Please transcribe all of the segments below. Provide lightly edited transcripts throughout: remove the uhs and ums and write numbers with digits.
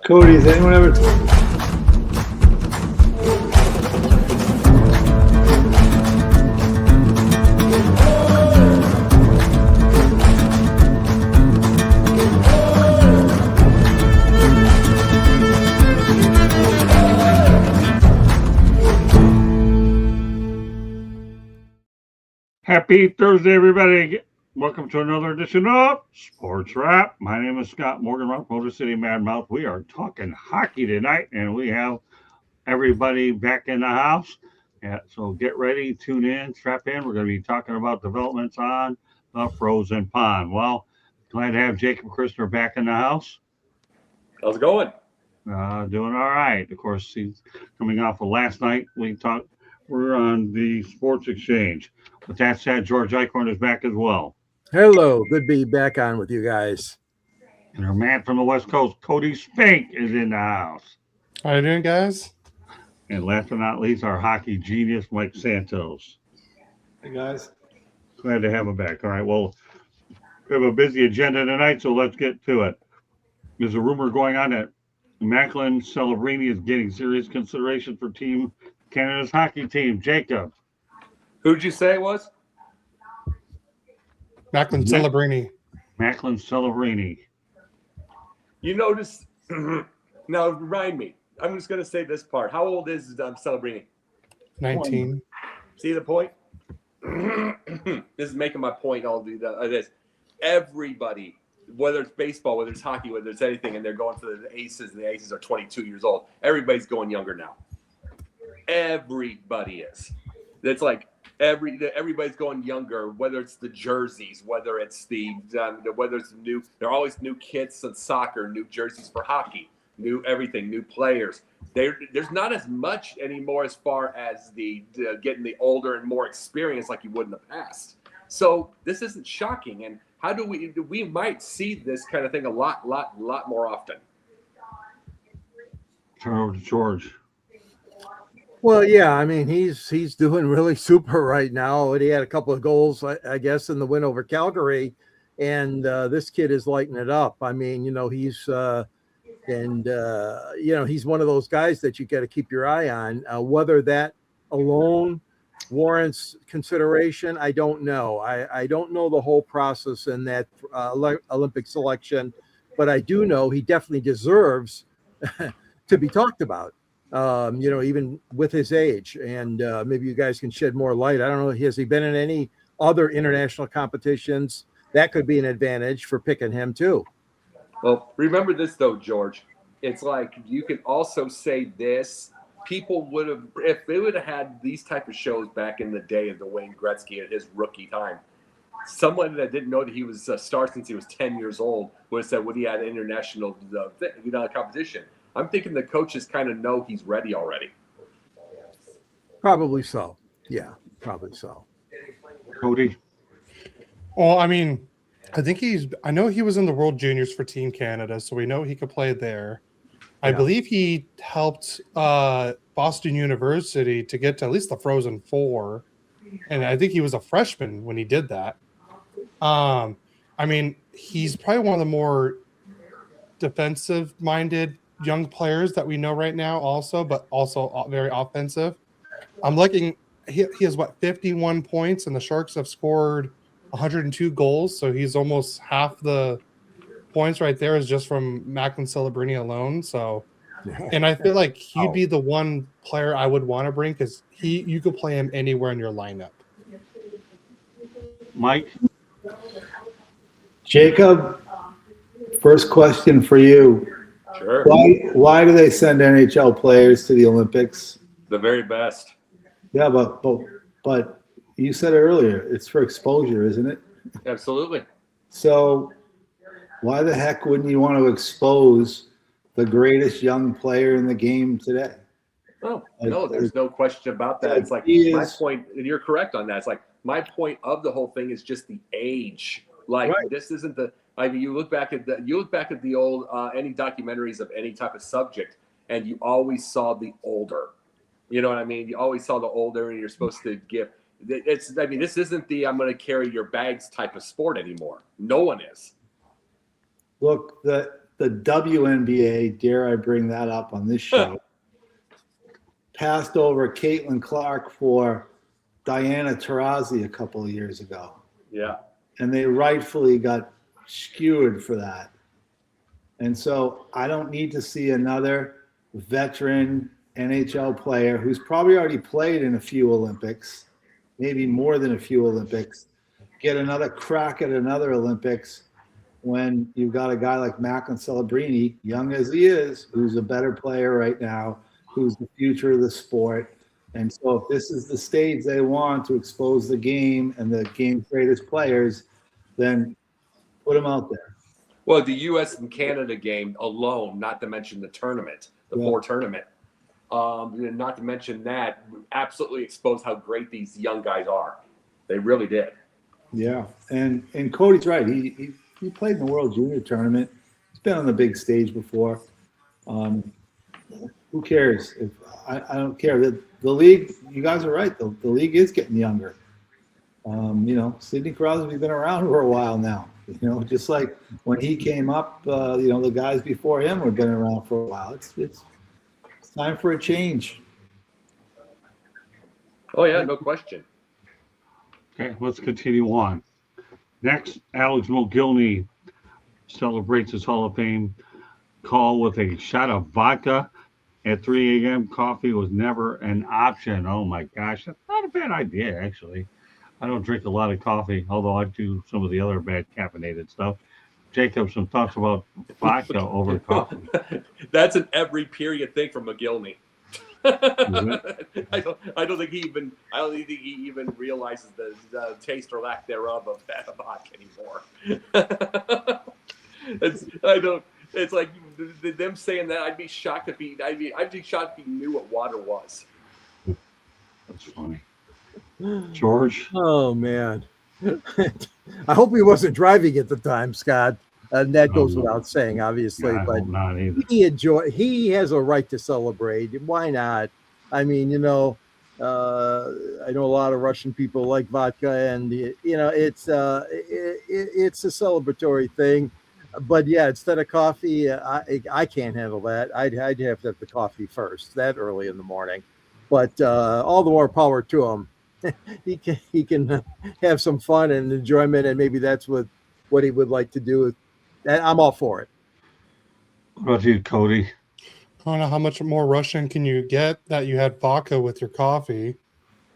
Cody, has anyone ever? Happy Thursday, everybody. Welcome to another edition of Sports Wrap. My name is Scott Morgan, Motor City Madmouth. We are talking hockey tonight, and we have everybody back in the house. Yeah, so get ready, tune in, strap in. We're going to be talking about developments on the frozen pond. Well, glad to have Jacob Christner back in the house. How's it going? Doing all right. Of course, he's coming off of last night. We're on the Sports Exchange. With that said, George Eichhorn is back as well. Hello. Good to be back on with you guys. And our man from the West Coast, Cody Spink, is in the house. How you doing, guys? And last but not least, our hockey genius, Mike Santos. Hey, guys. Glad to have him back. All right, well, we have a busy agenda tonight, so let's get to it. There's a rumor going on that Macklin Celebrini is getting serious consideration for Team Canada's hockey team. Jacob. Who'd you say it was? Macklin Celebrini. Macklin Celebrini. You notice, now remind me. I'm just going to say this part. How old is Celebrini? 19. See the point? This is making my point. I'll do this. Everybody, whether it's baseball, whether it's hockey, whether it's anything, and they're going for the Aces, and the Aces are 22 years old. Everybody's going younger now. Everybody is. It's like everybody's going younger. Whether it's the jerseys, whether it's whether it's new. There are always new kits in soccer, new jerseys for hockey, new everything, new players. There's not as much anymore as far as the getting the older and more experience like you would in the past. So this isn't shocking. And how do we might see this kind of thing a lot more often. Turn over to George. Well, yeah, I mean, he's doing really super right now. He had a couple of goals, I guess, in the win over Calgary, and this kid is lighting it up. I mean, he's he's one of those guys that you got to keep your eye on. Whether that alone warrants consideration, I don't know. I don't know the whole process in that Olympic selection, but I do know he definitely deserves to be talked about. Even with his age, and maybe you guys can shed more light. I don't know. Has he been in any other international competitions? That could be an advantage for picking him too. Well, remember this though, George. It's like you can also say this. People would have, if they would have had these type of shows back in the day of the Wayne Gretzky at his rookie time. Someone that didn't know that he was a star since he was 10 years old would have said, "Would he had international competition?" I'm thinking the coaches kind of know he's ready already. Probably so. Yeah, probably so. Cody. Well, I mean, I know he was in the World Juniors for Team Canada, so we know he could play there. I believe he helped Boston University to get to at least the Frozen Four, and I think he was a freshman when he did that. I mean, he's probably one of the more defensive-minded young players that we know right now but also very offensive. I'm looking, he has 51 points, and the Sharks have scored 102 goals, so he's almost half the points right there is just from Macklin Celebrini alone. So, and I feel like he'd be the one player I would want to bring because you could play him anywhere in your lineup. Mike? Jacob, first question for you. Sure. Why do they send NHL players to the Olympics? The very best. Yeah, but you said it earlier, it's for exposure, isn't it? Absolutely. So why the heck wouldn't you want to expose the greatest young player in the game today? Oh, no, there's no question about that. It's like my point, and you're correct on that. It's like my point of the whole thing is just the age. Like this isn't the. I mean, you look back at the old any documentaries of any type of subject, and you always saw the older. You know what I mean? You always saw the older, and you're supposed to give. It's. I mean, this isn't the I'm going to carry your bags type of sport anymore. No one is. Look, the WNBA, dare I bring that up on this show, passed over Caitlin Clark for Diana Taurasi a couple of years ago. Yeah. And they rightfully got skewered for that. And so I don't need to see another veteran NHL player who's probably already played in a few Olympics, maybe more than a few Olympics, get another crack at another Olympics when you've got a guy like Macklin Celebrini, young as he is, who's a better player right now, who's the future of the sport. And so if this is the stage they want to expose the game and the game's greatest players, then put them out there. Well, the U.S. and Canada game alone, not to mention the tournament, the four tournament, not to mention that, absolutely exposed how great these young guys are. They really did. Yeah. And Cody's right. He played in the World Junior Tournament. He's been on the big stage before. Who cares? I don't care. The league, you guys are right. The league is getting younger. Sidney Crosby's been around for a while now. Just like when he came up, the guys before him have been around for a while. It's time for a change. Oh, yeah, no question. Okay, let's continue on. Next, Alex Mogilny celebrates his Hall of Fame call with a shot of vodka at 3 a.m. Coffee was never an option. Oh, my gosh. That's not a bad idea, actually. I don't drink a lot of coffee, although I do some of the other bad caffeinated stuff. Jacob, some thoughts about vodka over coffee. That's an every period thing for McGillney. I don't think he even realizes the taste or lack thereof of that vodka anymore. It's like them saying that. I'd be shocked if he knew what water was. That's funny. George? Oh, man. I hope he wasn't driving at the time, Scott. And that goes without saying, obviously. Yeah, but not either. he has a right to celebrate. Why not? I mean, I know a lot of Russian people like vodka, and it's a celebratory thing. But yeah, instead of coffee, I can't handle that. I'd have to have the coffee first, that early in the morning. But all the more power to him. He can have some fun and enjoyment, and maybe that's what he would like to do. I'm all for it. What about you, Cody? I don't know how much more Russian can you get that you had vodka with your coffee.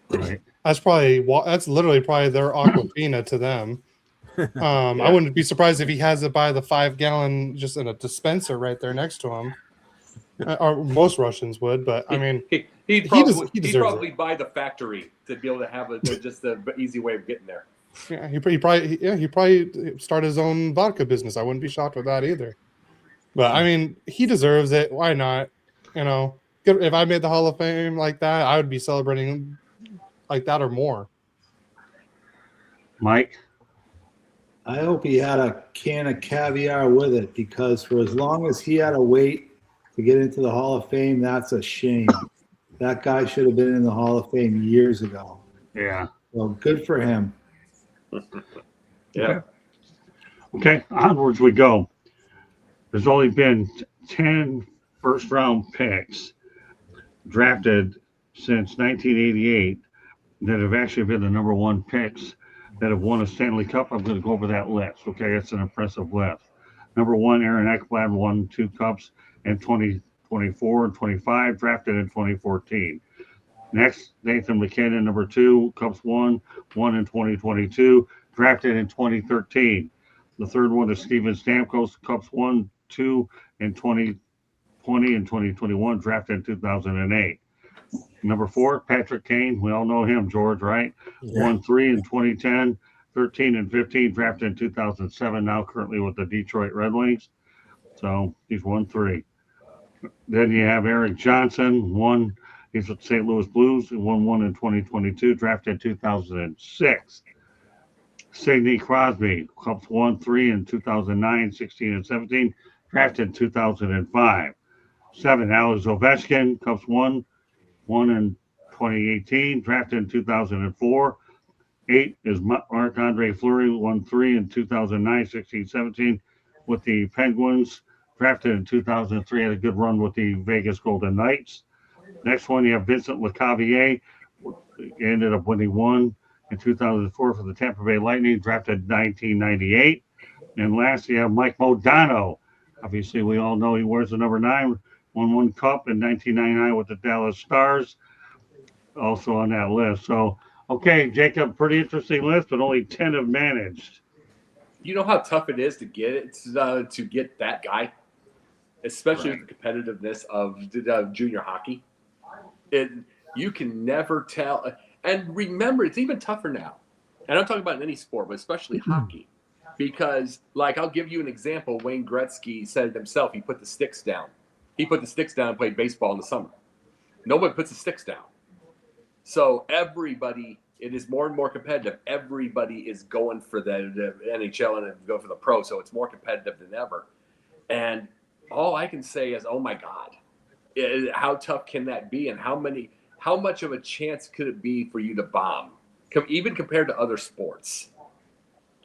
Right. That's literally probably their Aquafina to them. I wouldn't be surprised if he has it by the 5-gallon just in a dispenser right there next to him. Or most Russians would, but I mean, he'd probably buy the factory to be able to have just an easy way of getting there. Yeah, he probably start his own vodka business. I wouldn't be shocked with that either. But I mean, he deserves it. Why not? If I made the Hall of Fame like that, I would be celebrating like that or more. Mike? I hope he had a can of caviar with it, because for as long as he had to wait to get into the Hall of Fame, that's a shame. That guy should have been in the Hall of Fame years ago. Yeah. Well, good for him. Yeah. Okay, onwards we go. There's only been 10 first-round picks drafted since 1988 that have actually been the number one picks that have won a Stanley Cup. I'm going to go over that list. Okay, it's an impressive list. Number one, Aaron Ekblad won 2 cups in 2024 and 25, drafted in 2014. Next, Nathan McKinnon, number 2, cups won in 2022, drafted in 2013. The third one is Steven Stamkos, cups won 2 in 2020 and 2021, drafted in 2008. Number 4, Patrick Kane. We all know him, George, right? Yeah. Won 3 in 2010, 13 and 15, drafted in 2007, now currently with the Detroit Red Wings. So he's won 3. Then you have Eric Johnson, he's with St. Louis Blues, won 1 in 2022, drafted in 2006. Sidney Crosby, cups won 3 in 2009, 16 and 17, drafted in 2005. 7, Alex Ovechkin, cups won 1 in 2018, drafted in 2004. 8 is Marc-Andre Fleury, won 3 in 2009, 16, 17 with the Penguins, drafted in 2003, had a good run with the Vegas Golden Knights. Next one, you have Vincent LeCavier. Ended up winning one in 2004 for the Tampa Bay Lightning, drafted 1998. And last, you have Mike Modano. Obviously, we all know he wears the number 9, won one cup in 1999 with the Dallas Stars, also on that list. So, okay, Jacob, pretty interesting list, but only 10 have managed. You know how tough it is to get it to get that guy, especially with the competitiveness of junior hockey. You can never tell. And remember, it's even tougher now. And I'm talking about in any sport, but especially hockey. Because, like, I'll give you an example. Wayne Gretzky said it himself. He put the sticks down. He put the sticks down and played baseball in the summer. Nobody puts the sticks down. So everybody, it is more and more competitive. Everybody is going for the NHL and go for the pro. So it's more competitive than ever. And all I can say is, oh, my God. How tough can that be, and how much of a chance could it be for you to bomb, even compared to other sports?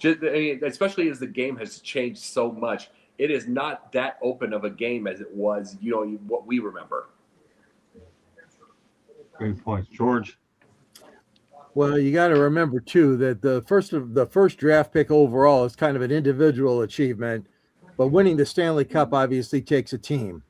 Especially as the game has changed so much, it is not that open of a game as it was, what we remember. Great point, George. Well, you got to remember too that the first draft pick overall is kind of an individual achievement, but winning the Stanley Cup obviously takes a team.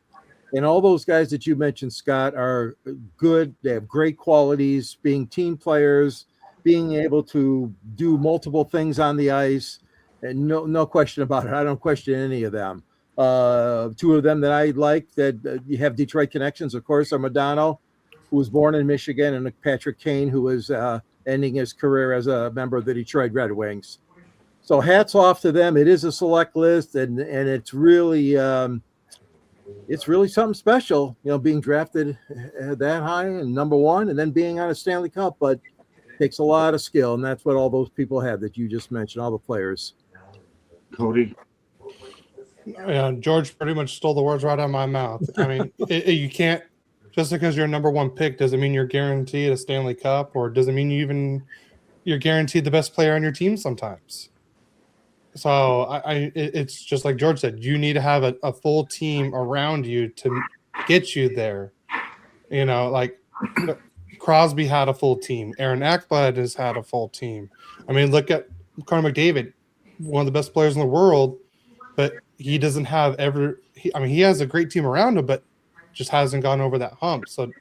And all those guys that you mentioned, Scott, are good. They have great qualities, being team players, being able to do multiple things on the ice. And no question about it. I don't question any of them. Two of them that I like that you have Detroit connections, of course, are Modano, who was born in Michigan, and Patrick Kane, who was ending his career as a member of the Detroit Red Wings. So hats off to them. It is a select list, and it's really something special, being drafted that high and number 1 and then being on a Stanley Cup, but it takes a lot of skill. And that's what all those people have that you just mentioned, all the players. Cody. Yeah, George pretty much stole the words right out of my mouth. I mean, you can't, just because you're a number 1 pick, doesn't mean you're guaranteed a Stanley Cup, or doesn't mean you're guaranteed the best player on your team sometimes. So it's just like George said, you need to have a full team around you to get you there. Like Crosby had a full team. Aaron Ekblad has had a full team. I mean, look at Connor McDavid, one of the best players in the world, but he doesn't have he has a great team around him, but just hasn't gone over that hump. So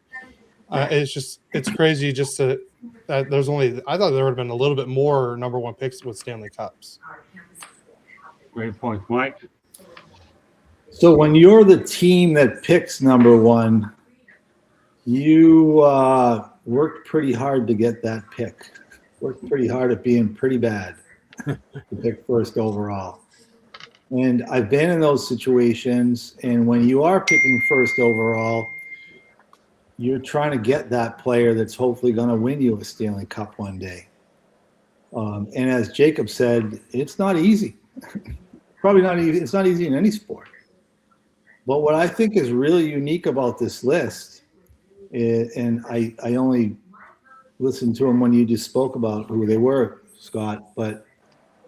it's crazy just to I thought there would have been a little bit more number 1 picks with Stanley Cups. Great point, Mike. So when you're the team that picks number 1, you worked pretty hard to get that pick. Worked pretty hard at being pretty bad to pick first overall. And I've been in those situations, and when you are picking first overall, you're trying to get that player that's hopefully going to win you a Stanley Cup one day. And as Jacob said, it's not easy. Probably not easy. It's not easy in any sport. But what I think is really unique about this list, and I only listened to them when you just spoke about who they were, Scott, but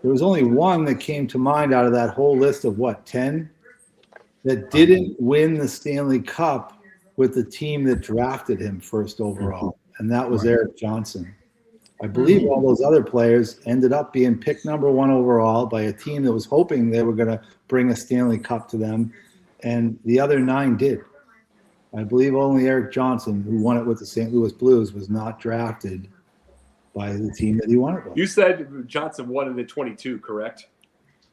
there was only one that came to mind out of that whole list of 10 that didn't win the Stanley Cup with the team that drafted him first overall, and that was Eric Johnson. I believe all those other players ended up being picked number 1 overall by a team that was hoping they were going to bring a Stanley Cup to them, and the other 9 did. I believe only Eric Johnson, who won it with the St. Louis Blues, was not drafted by the team that he won it with. You said Johnson won it in 22, correct?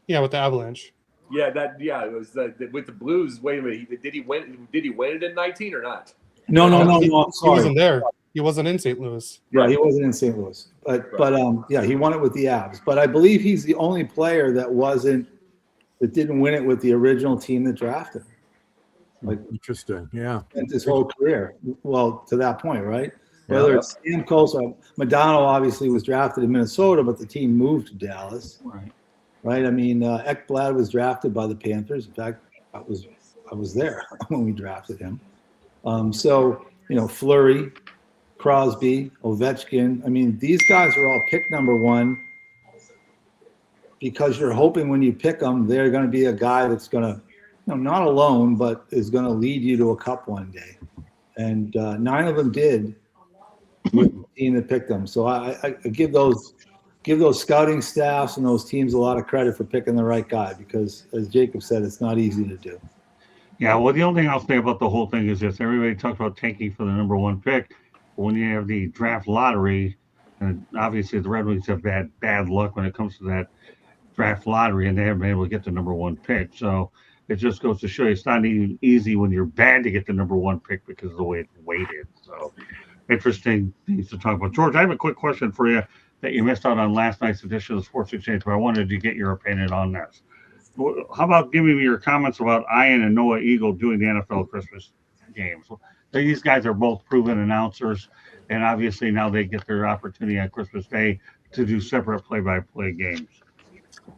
Yeah, with the Avalanche. Yeah, it was with the Blues. Wait a minute, did he win? Did he win it in 19 or not? No. I'm He sorry. wasn't there. He wasn't in St. Louis. Yeah, he wasn't in St. Louis, but he won it with the Avs. But I believe he's the only player that didn't win it with the original team that drafted him. Like, Interesting. Yeah. his whole career. Well, to that point, right? Whether it's Stamkos or Modano, obviously was drafted in Minnesota, but the team moved to Dallas. Right. I mean, Ekblad was drafted by the Panthers. In fact, I was there when we drafted him. So Fleury, Crosby, Ovechkin. I mean, these guys are all picked number 1 because you're hoping when you pick them, they're going to be a guy that's going to not alone, but is going to lead you to a cup one day. And 9 of them did with the team that picked them. So I give those scouting staffs and those teams a lot of credit for picking the right guy because, as Jacob said, it's not easy to do. Yeah, well, the only thing I'll say about the whole thing is this: everybody talks about tanking for the number one pick, but when you have the draft lottery, and obviously the Red Wings have bad luck when it comes to that draft lottery, and they haven't been able to get the number one pick. So it just goes to show you it's not even easy when you're bad to get the number one pick because of the way it's weighted. So interesting things to talk about. George, I have a quick question for you that you missed out on last night's edition of the Sports Exchange, but I wanted to get your opinion on this. How about giving me your comments about Ian and Noah Eagle doing the NFL Christmas games? These guys are both proven announcers, and obviously now they get their opportunity on Christmas Day to do separate play-by-play games.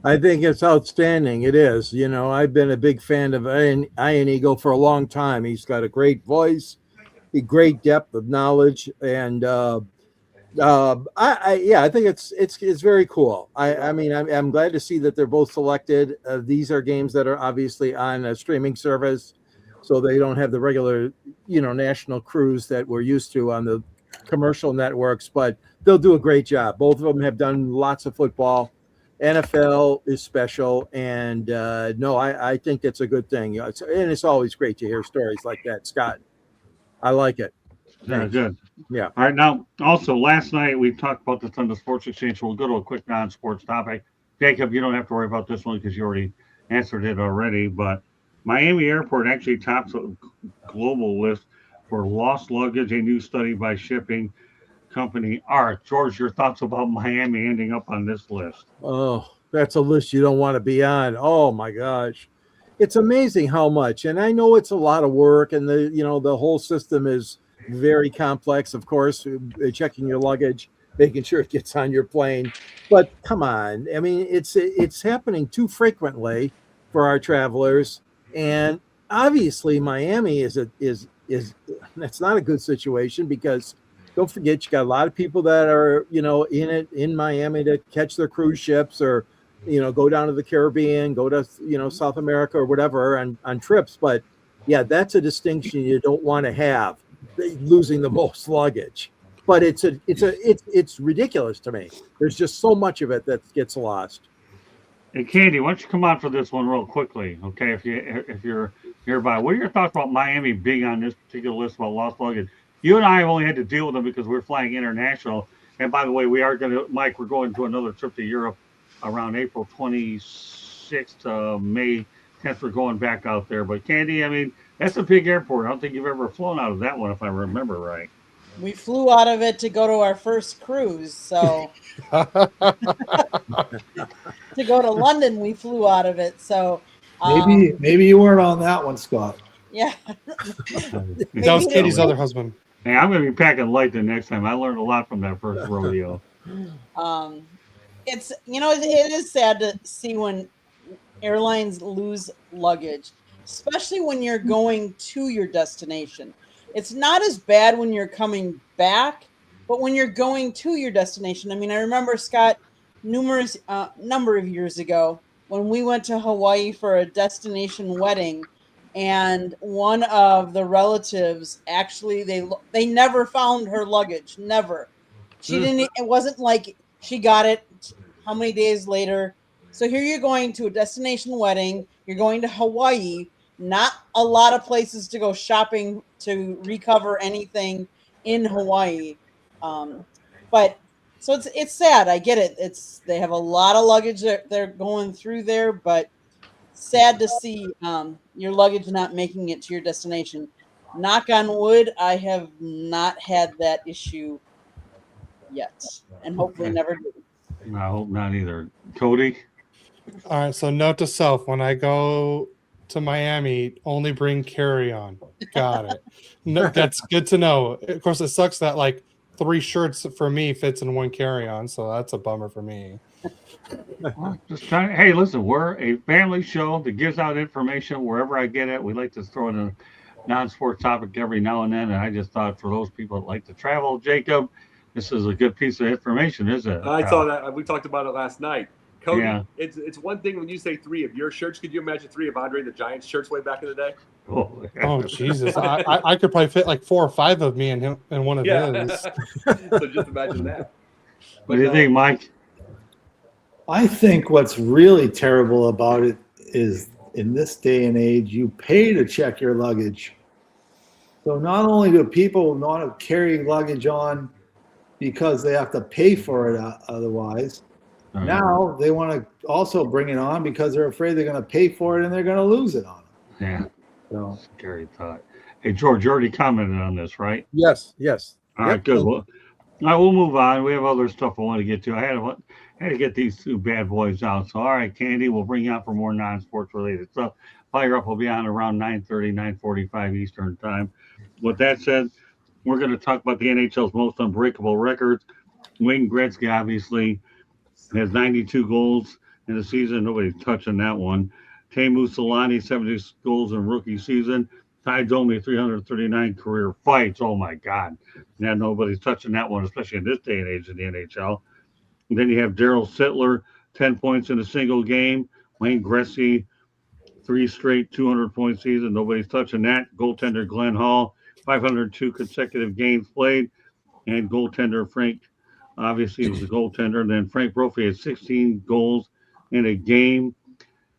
I think it's outstanding. It is. You know, I've been a big fan of Ian Eagle for a long time. He's got a great voice, a great depth of knowledge, and I think it's very cool. I'm glad to see that they're both selected. These are games that are obviously on a streaming service, so they don't have the regular, national crews that we're used to on the commercial networks. But they'll do a great job. Both of them have done lots of football. NFL is special, and I think it's a good thing. And it's always great to hear stories like that, Scott. I like it. Very good. Yeah. All right. Now, also, last night we talked about this on the Sports Exchange, so we'll go to a quick non-sports topic. Jacob, you don't have to worry about this one because you already answered it already, but Miami Airport actually tops a global list for lost luggage, a new study by shipping company ARC. George, your thoughts about Miami ending up on this list? Oh, that's a list you don't want to be on. Oh my gosh. It's amazing how much. And I know it's a lot of work, and the whole system is very complex, of course, checking your luggage, making sure it gets on your plane. But come on. I mean, it's happening too frequently for our travelers. And obviously Miami is that's not a good situation because don't forget, you got a lot of people that are, in Miami to catch their cruise ships or, go down to the Caribbean, go to, South America or whatever on trips. But yeah, that's a distinction you don't want to have, losing the most luggage. But it's ridiculous to me. There's just so much of it that gets lost. Hey, Candy, why don't you come on for this one real quickly, okay? If you're nearby, what are your thoughts about Miami being on this particular list about lost luggage? You and I have only had to deal with them because we're flying international. And by the way, we're going to another trip to Europe around April 26th to May 10th. We're going back out there. But Candy, I mean, that's a big airport. I don't think you've ever flown out of that one, if I remember right. We flew out of it to go to our first cruise. So to go to London, we flew out of it. So maybe you weren't on that one, Scott. Yeah. That was Katie's other husband. Hey, I'm going to be packing light the next time. I learned a lot from that first rodeo. It's it is sad to see when airlines lose luggage, especially when you're going to your destination. It's not as bad when you're coming back, but when you're going to your destination. I mean, I remember, Scott, numerous number of years ago when we went to Hawaii for a destination wedding, and one of the relatives actually they never found her luggage. Never. She didn't. It wasn't like she got it how many days later. So here you're going to a destination wedding. You're going to Hawaii. Not a lot of places to go shopping to recover anything in Hawaii. But so it's sad. I get it. They have a lot of luggage that they're going through there, but sad to see your luggage not making it to your destination. Knock on wood, I have not had that issue yet, and hopefully never do. I hope not either. Cody? All right. So note to self: when I go to Miami, only bring carry-on. Got it. No, that's good to know. Of course, it sucks that like 3 shirts for me fits in 1 carry-on, so that's a bummer for me. Just trying. Hey, listen, we're a family show that gives out information wherever I get it. We like to throw in a non-sports topic every now and then, and I just thought for those people that like to travel, Jacob, this is a good piece of information, isn't it? I saw that. We talked about it last night. Cody, Yeah. it's one thing when you say 3 of your shirts. Could you imagine 3 of Andre the Giant's shirts way back in the day? Oh, Oh Jesus! I could probably fit like 4 or 5 of me in him in one of his. So just imagine that. What do you think, Mike? I think what's really terrible about it is in this day and age, you pay to check your luggage. So not only do people not carry luggage on because they have to pay for it otherwise, now they want to also bring it on because they're afraid they're going to pay for it and they're going to lose it on them. Yeah, So scary thought. Hey, George, you already commented on this, right? Yes. All right, good. Well, all right, we'll move on. We have other stuff I want to get to. I had to get these 2 bad boys out. So, all right, Candy, we'll bring you out for more non-sports related stuff. Fire Up will be on around 9:30, 9:45 Eastern time. With that said, we're going to talk about the NHL's most unbreakable records. Wayne Gretzky obviously has 92 goals in the season. Nobody's touching that one. Teemu Selanne, 70 goals in rookie season. Ty Domi, 339 career fights. Oh, my God. Yeah, nobody's touching that one, especially in this day and age in the NHL. And then you have Daryl Sittler, 10 points in a single game. Wayne Gretzky, 3 straight 200-point season. Nobody's touching that. Goaltender Glenn Hall, 502 consecutive games played. And goaltender Frank, obviously, was a goaltender. And then Frank Brophy had 16 goals in a game.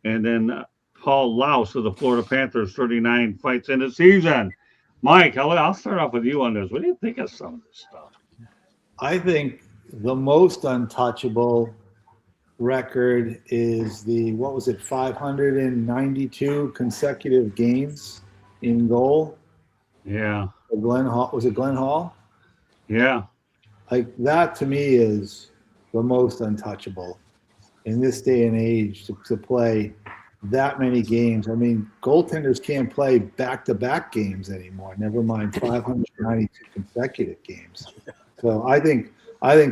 And then Paul Laus of the Florida Panthers, 39 fights in a season. Mike, I'll start off with you on this. What do you think of some of this stuff? I think the most untouchable record is the 592 consecutive games in goal. Yeah. Glenn Hall, was it Glenn Hall? Yeah. Like that to me is the most untouchable in this day and age to play that many games. I mean, goaltenders can't play back-to-back games anymore. Never mind 592 consecutive games. So I think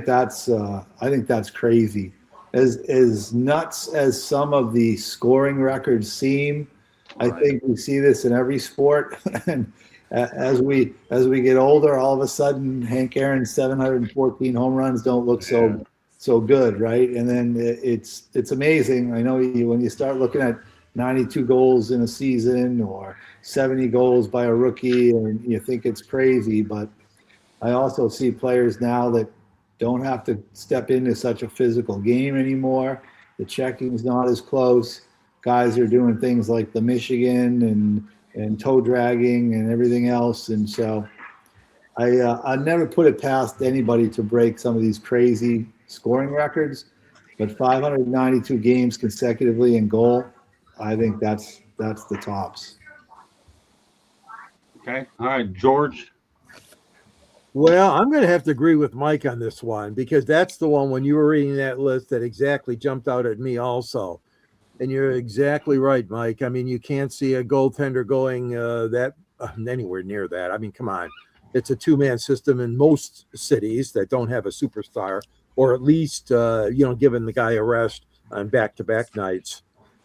that's crazy. As nuts as some of the scoring records seem, I think we see this in every sport. And as we get older, all of a sudden, Hank Aaron's 714 home runs don't look so good, right? And then it's amazing. I know when you start looking at 92 goals in a season or 70 goals by a rookie, and you think it's crazy, but I also see players now that don't have to step into such a physical game anymore. The checking's not as close. Guys are doing things like the Michigan and toe dragging and everything else. And so I never put it past anybody to break some of these crazy scoring records, but 592 games consecutively in goal, I think that's the tops. Okay. All right, George. Well, I'm going to have to agree with Mike on this one because that's the one when you were reading that list that exactly jumped out at me also. And you're exactly right, Mike. I mean, you can't see a goaltender going anywhere near that. I mean, come on. It's a 2-man system in most cities that don't have a superstar, or at least, giving the guy a rest on back-to-back nights.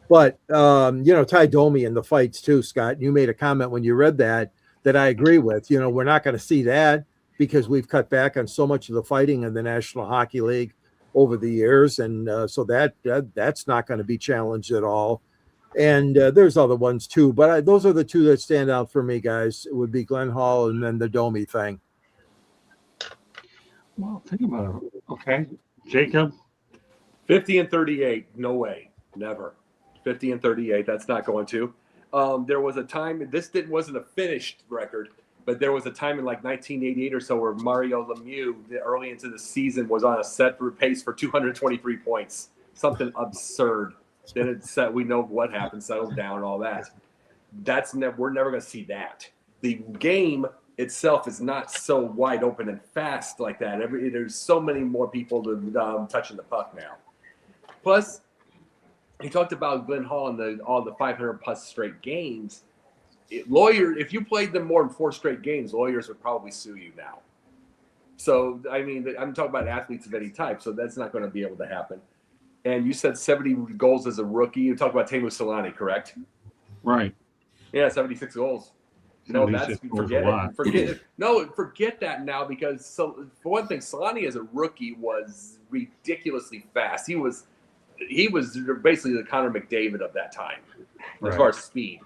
But, Ty Domi in the fights too, Scott. You made a comment when you read that I agree with. We're not going to see that because we've cut back on so much of the fighting in the National Hockey League over the years. And so that's not going to be challenged at all. And there's other ones too, but those are the 2 that stand out for me, guys. It would be Glenn Hall and then the Domi thing. Well, think about it. Okay. Jacob? 50 and 38. No way. Never. 50 and 38. That's not going to. There was a time, this wasn't a finished record, but there was a time in like 1988 or so where Mario Lemieux, early into the season, was on a set for pace for 223 points. Something absurd. Then it set. We know what happened, settled down, all that. We're never going to see that. The game itself is not so wide open and fast like that. There's so many more people touching the puck now. Plus, he talked about Glenn Hall and all the 500 plus straight games. If you played them more than 4 straight games, lawyers would probably sue you now. So, I mean, I'm talking about athletes of any type, so that's not going to be able to happen. And you said 70 goals as a rookie. You talked about Teemu Selanne, correct? Right. Yeah, 76 goals. No, that's forget it. Forget that now because for one thing, Selanne as a rookie was ridiculously fast. He was he was basically the Connor McDavid of that time as far as speed.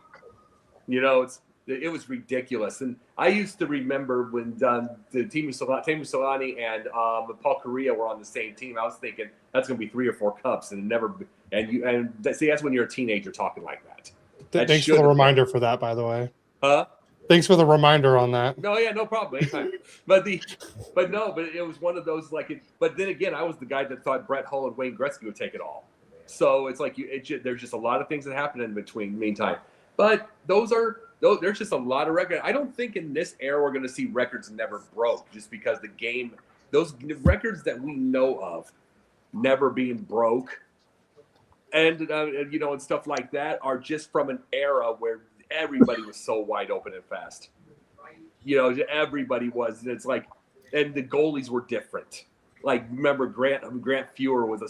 You know, it was ridiculous. And I used to remember when the Teemu Solani and Paul Correa were on the same team. I was thinking that's going to be 3 or 4 cups, and that's when you're a teenager talking like that. Thanks for the reminder for that, by the way. Huh? Thanks for the reminder on that. No, yeah, no problem. Anytime. but it was one of those but then again, I was the guy that thought Brett Hull and Wayne Gretzky would take it all. So it's like there's just a lot of things that happen in between meantime. But there's just a lot of records. I don't think in this era we're going to see records never broke, just because the game, those records that we know of never being broke, and and stuff like that are just from an era where everybody was so wide open and fast. Everybody was. It's like, and the goalies were different. Like, remember Grant Fuhrer was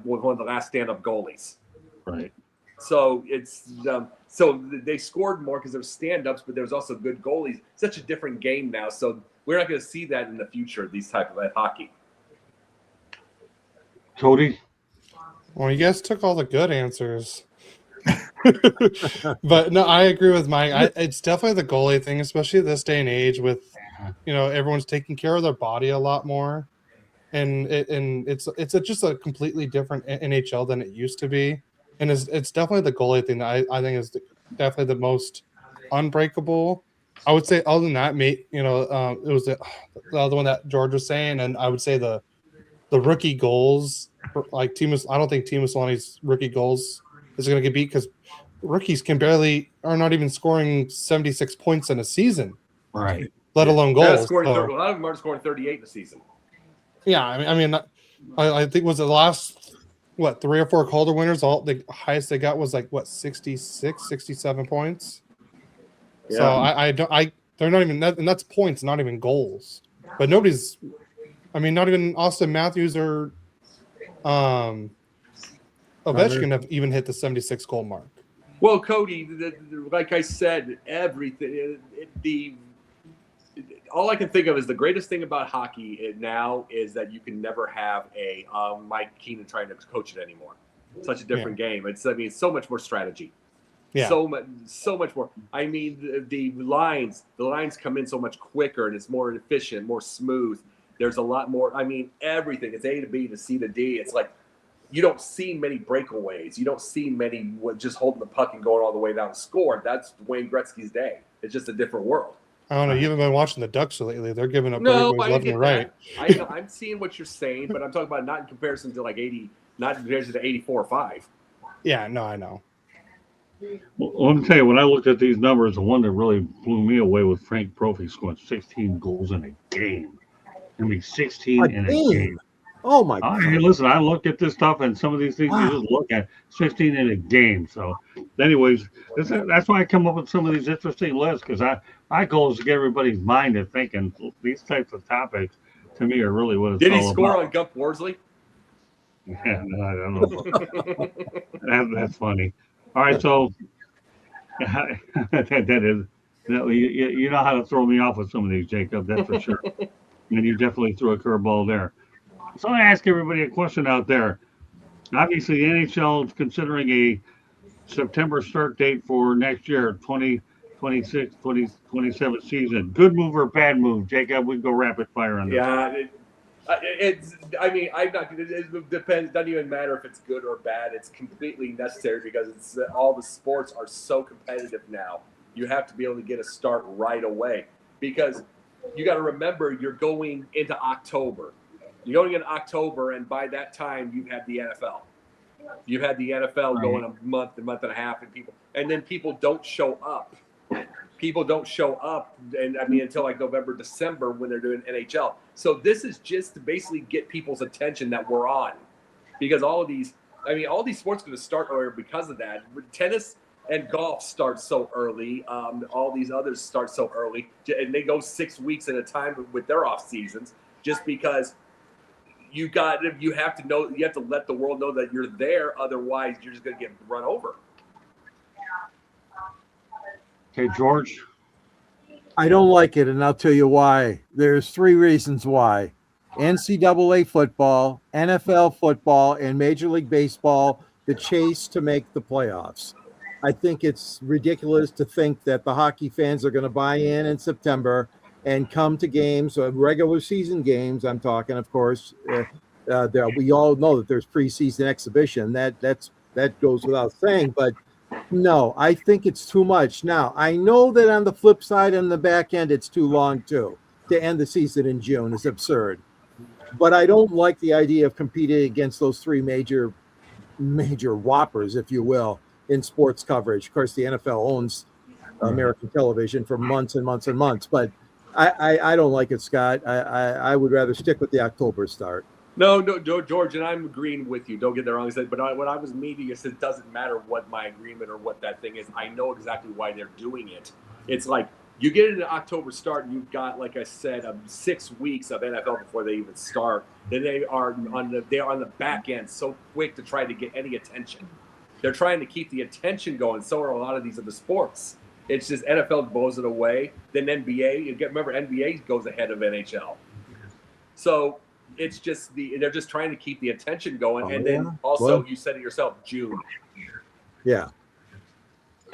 one of the last stand-up goalies. Right. So it's so they scored more because there was stand-ups, but there was also good goalies. Such a different game now, so we're not going to see that in the future. These type of hockey. Cody. Well, you guys took all the good answers. But no, I agree with Mike. It's definitely the goalie thing, especially at this day and age with, everyone's taking care of their body a lot more. And it's just a completely different NHL than it used to be. And it's definitely the goalie thing that I think is definitely the most unbreakable. I would say other than that, it was the other one that George was saying, and I would say the rookie goals, like I don't think Teemu Solani's rookie goals is going to get beat because rookies are not even scoring 76 points in a season, right? Let alone goals. A lot of them are scoring 38 in a season. Yeah, I think was the last 3 or 4 Calder winners. All the highest they got was 66, 67 points. Yeah. So they're not even that, and that's points, not even goals. But not even Austin Matthews or Ovechkin have even hit the 76 goal mark. Well, Cody, like I said, everything. All I can think of is the greatest thing about hockey now is that you can never have a Mike Keenan trying to coach it anymore. Such a different game. It's so much more strategy. Yeah. So much more. The lines come in so much quicker, and it's more efficient, more smooth. There's a lot more. Everything. It's A to B to C to D. It's like you don't see many breakaways. You don't see many just holding the puck and going all the way down to score. That's Wayne Gretzky's day. It's just a different world. I don't know. You haven't been watching the Ducks lately. They're giving up left and right. I'm seeing what you're saying, but I'm talking about not in comparison to 80, not in comparison to 84 or 5. Yeah, no, I know. Well, let me tell you, when I looked at these numbers, the one that really blew me away was Frank Brophy scoring 16 goals in a game. 16 in a game. Oh, my God. Hey, listen, I looked at this stuff, and some of these things you just look at 16 in a game. So, anyways, that's why I come up with some of these interesting lists, because my goal is to get everybody's mind to thinking these types of topics, to me, are really what it's all about. Did he score on Gump Worsley? Yeah, no, I don't know. That's funny. All right, so that is, you know how to throw me off with some of these, Jacob, that's for sure. And you definitely threw a curveball there. So I ask everybody a question out there. Obviously, the NHL is considering a September start date for next year, 2026, 2027 season. Good move or bad move? Jacob, we can go rapid fire on this. Yeah, it depends. Doesn't even matter if it's good or bad. It's completely necessary because all the sports are so competitive now. You have to be able to get a start right away because you got to remember you're going into October. You're going into October, and by that time, you've had the NFL. You've had the NFL going a month and a half, and then people don't show up. People don't show up, and until November, December when they're doing NHL. So this is just to basically get people's attention that we're on, because all these sports are going to start earlier because of that. Tennis and golf start so early. All these others start so early, and they go 6 weeks at a time with their off seasons, just because. You have to let the world know that you're there. Otherwise, you're just going to get run over. Okay, George. I don't like it, and I'll tell you why. There's 3 reasons why. NCAA football, NFL football, and Major League Baseball the chase to make the playoffs. I think it's ridiculous to think that the hockey fans are going to buy in September and come to games, regular season games. I'm talking, of course. We all know that there's preseason exhibition. That goes without saying. But no, I think it's too much. Now, I know that on the flip side, on the back end, it's too long too. To end the season in June is absurd. But I don't like the idea of competing against those three major whoppers, if you will, in sports coverage. Of course, the NFL owns American television for months and months and months. But I don't like it, Scott. I would rather stick with the October start. No, George, and I'm agreeing with you. Don't get that wrong. But when I was meeting, it said it doesn't matter what my agreement or what that thing is. I know exactly why they're doing it. It's like you get into October start, and you've got, like I said, 6 weeks of NFL before they even start. Then they are on the back end so quick to try to get any attention. They're trying to keep the attention going. So are a lot of these other sports. It's just NFL blows it away. Then NBA, remember NBA goes ahead of NHL. So it's just they're just trying to keep the attention going. And then also, you said it yourself, June. Yeah.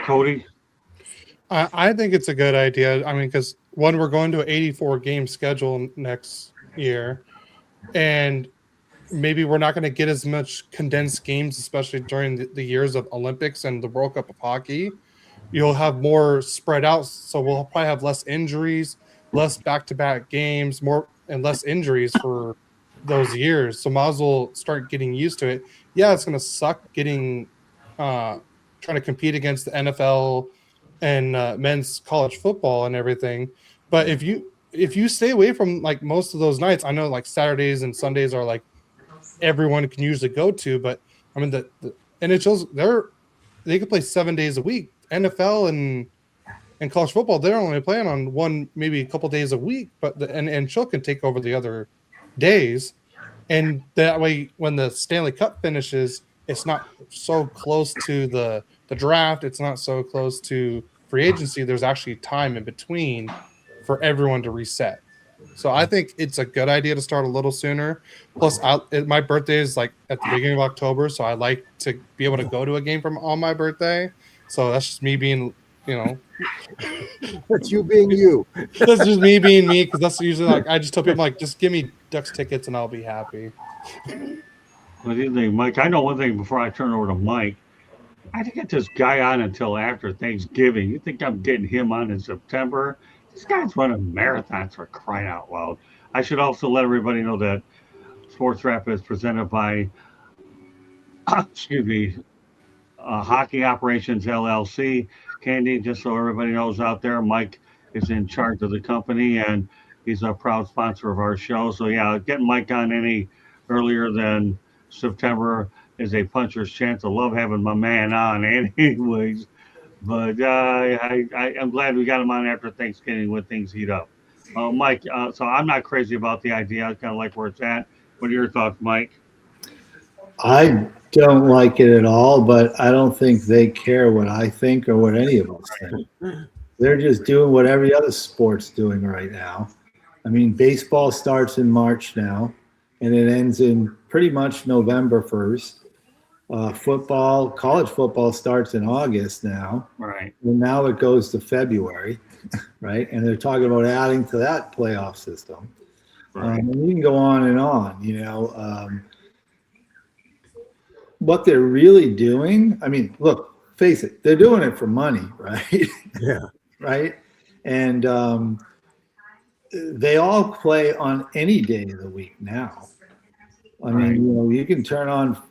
Cody? I think it's a good idea. I mean, because we're going to an 84 game schedule next year, and maybe we're not going to get as much condensed games, especially during the years of Olympics and the World Cup of hockey. You'll have more spread out, so we'll probably have less injuries, less back-to-back games, more and less injuries for those years. So might as well start getting used to it. Yeah, it's going to suck trying to compete against the NFL and men's college football and everything. But if you stay away from like most of those nights, I know like Saturdays and Sundays are like everyone can usually go to, but I mean the NHL's they can play 7 days a week. NFL and college football, they're only playing on one, maybe a couple days a week, but the NHL can take over the other days. And that way, when the Stanley Cup finishes, it's not so close to the draft. It's not so close to free agency. There's actually time in between for everyone to reset. So I think it's a good idea to start a little sooner. Plus, my birthday is like at the beginning of October, so I like to be able to go to a game on my birthday. So that's just me being, That's you being you. That's just me being me, because that's usually like I just tell people like, just give me Ducks tickets and I'll be happy. What do you think, Mike? I know one thing before I turn over to Mike. I didn't get this guy on until after Thanksgiving. You think I'm getting him on in September? This guy's running marathons, for crying out loud. I should also let everybody know that Sports Wrap is presented by, Hockey Operations LLC. Candy, just so everybody knows out there, Mike is in charge of the company, and he's a proud sponsor of our show. So, yeah, getting Mike on any earlier than September is a puncher's chance. I love having my man on anyways. But I'm glad we got him on after Thanksgiving when things heat up. Mike, so I'm not crazy about the idea. I kind of like where it's at. What are your thoughts, Mike? I don't like it at all, but I don't think they care what I think or what any of us think. They're just doing what every other sport's doing right now. I mean, baseball starts in March now, and it ends in pretty much November 1st. College football starts in August now. Right. And now it goes to February, right? And they're talking about adding to that playoff system. Right. And you can go on and on, what they're really doing, I mean, look, face it, they're doing it for money, right? Yeah. Right? And they all play on any day of the week now. I mean, you can turn on,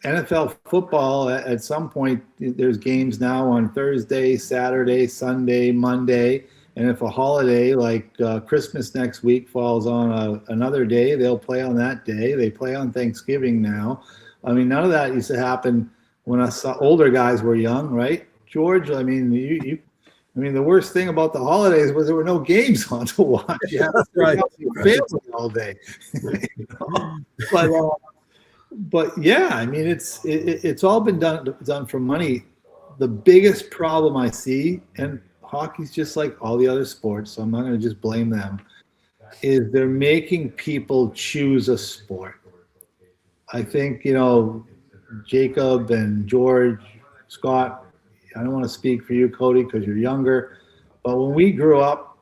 NFL football at some point. There's games now on Thursday, Saturday, Sunday, Monday. And if a holiday like Christmas next week falls on another day, they'll play on that day. They play on Thanksgiving now. I mean, none of that used to happen when us older guys were young, right, George? I mean, the worst thing about the holidays was there were no games on to watch. You had to Right. your family all day. But yeah, I mean, it's all been done for money. The biggest problem I see, and hockey's just like all the other sports, so I'm not going to just blame them, is they're making people choose a sport. I think, Jacob and George, Scott, I don't want to speak for you, Cody, because you're younger, but when we grew up,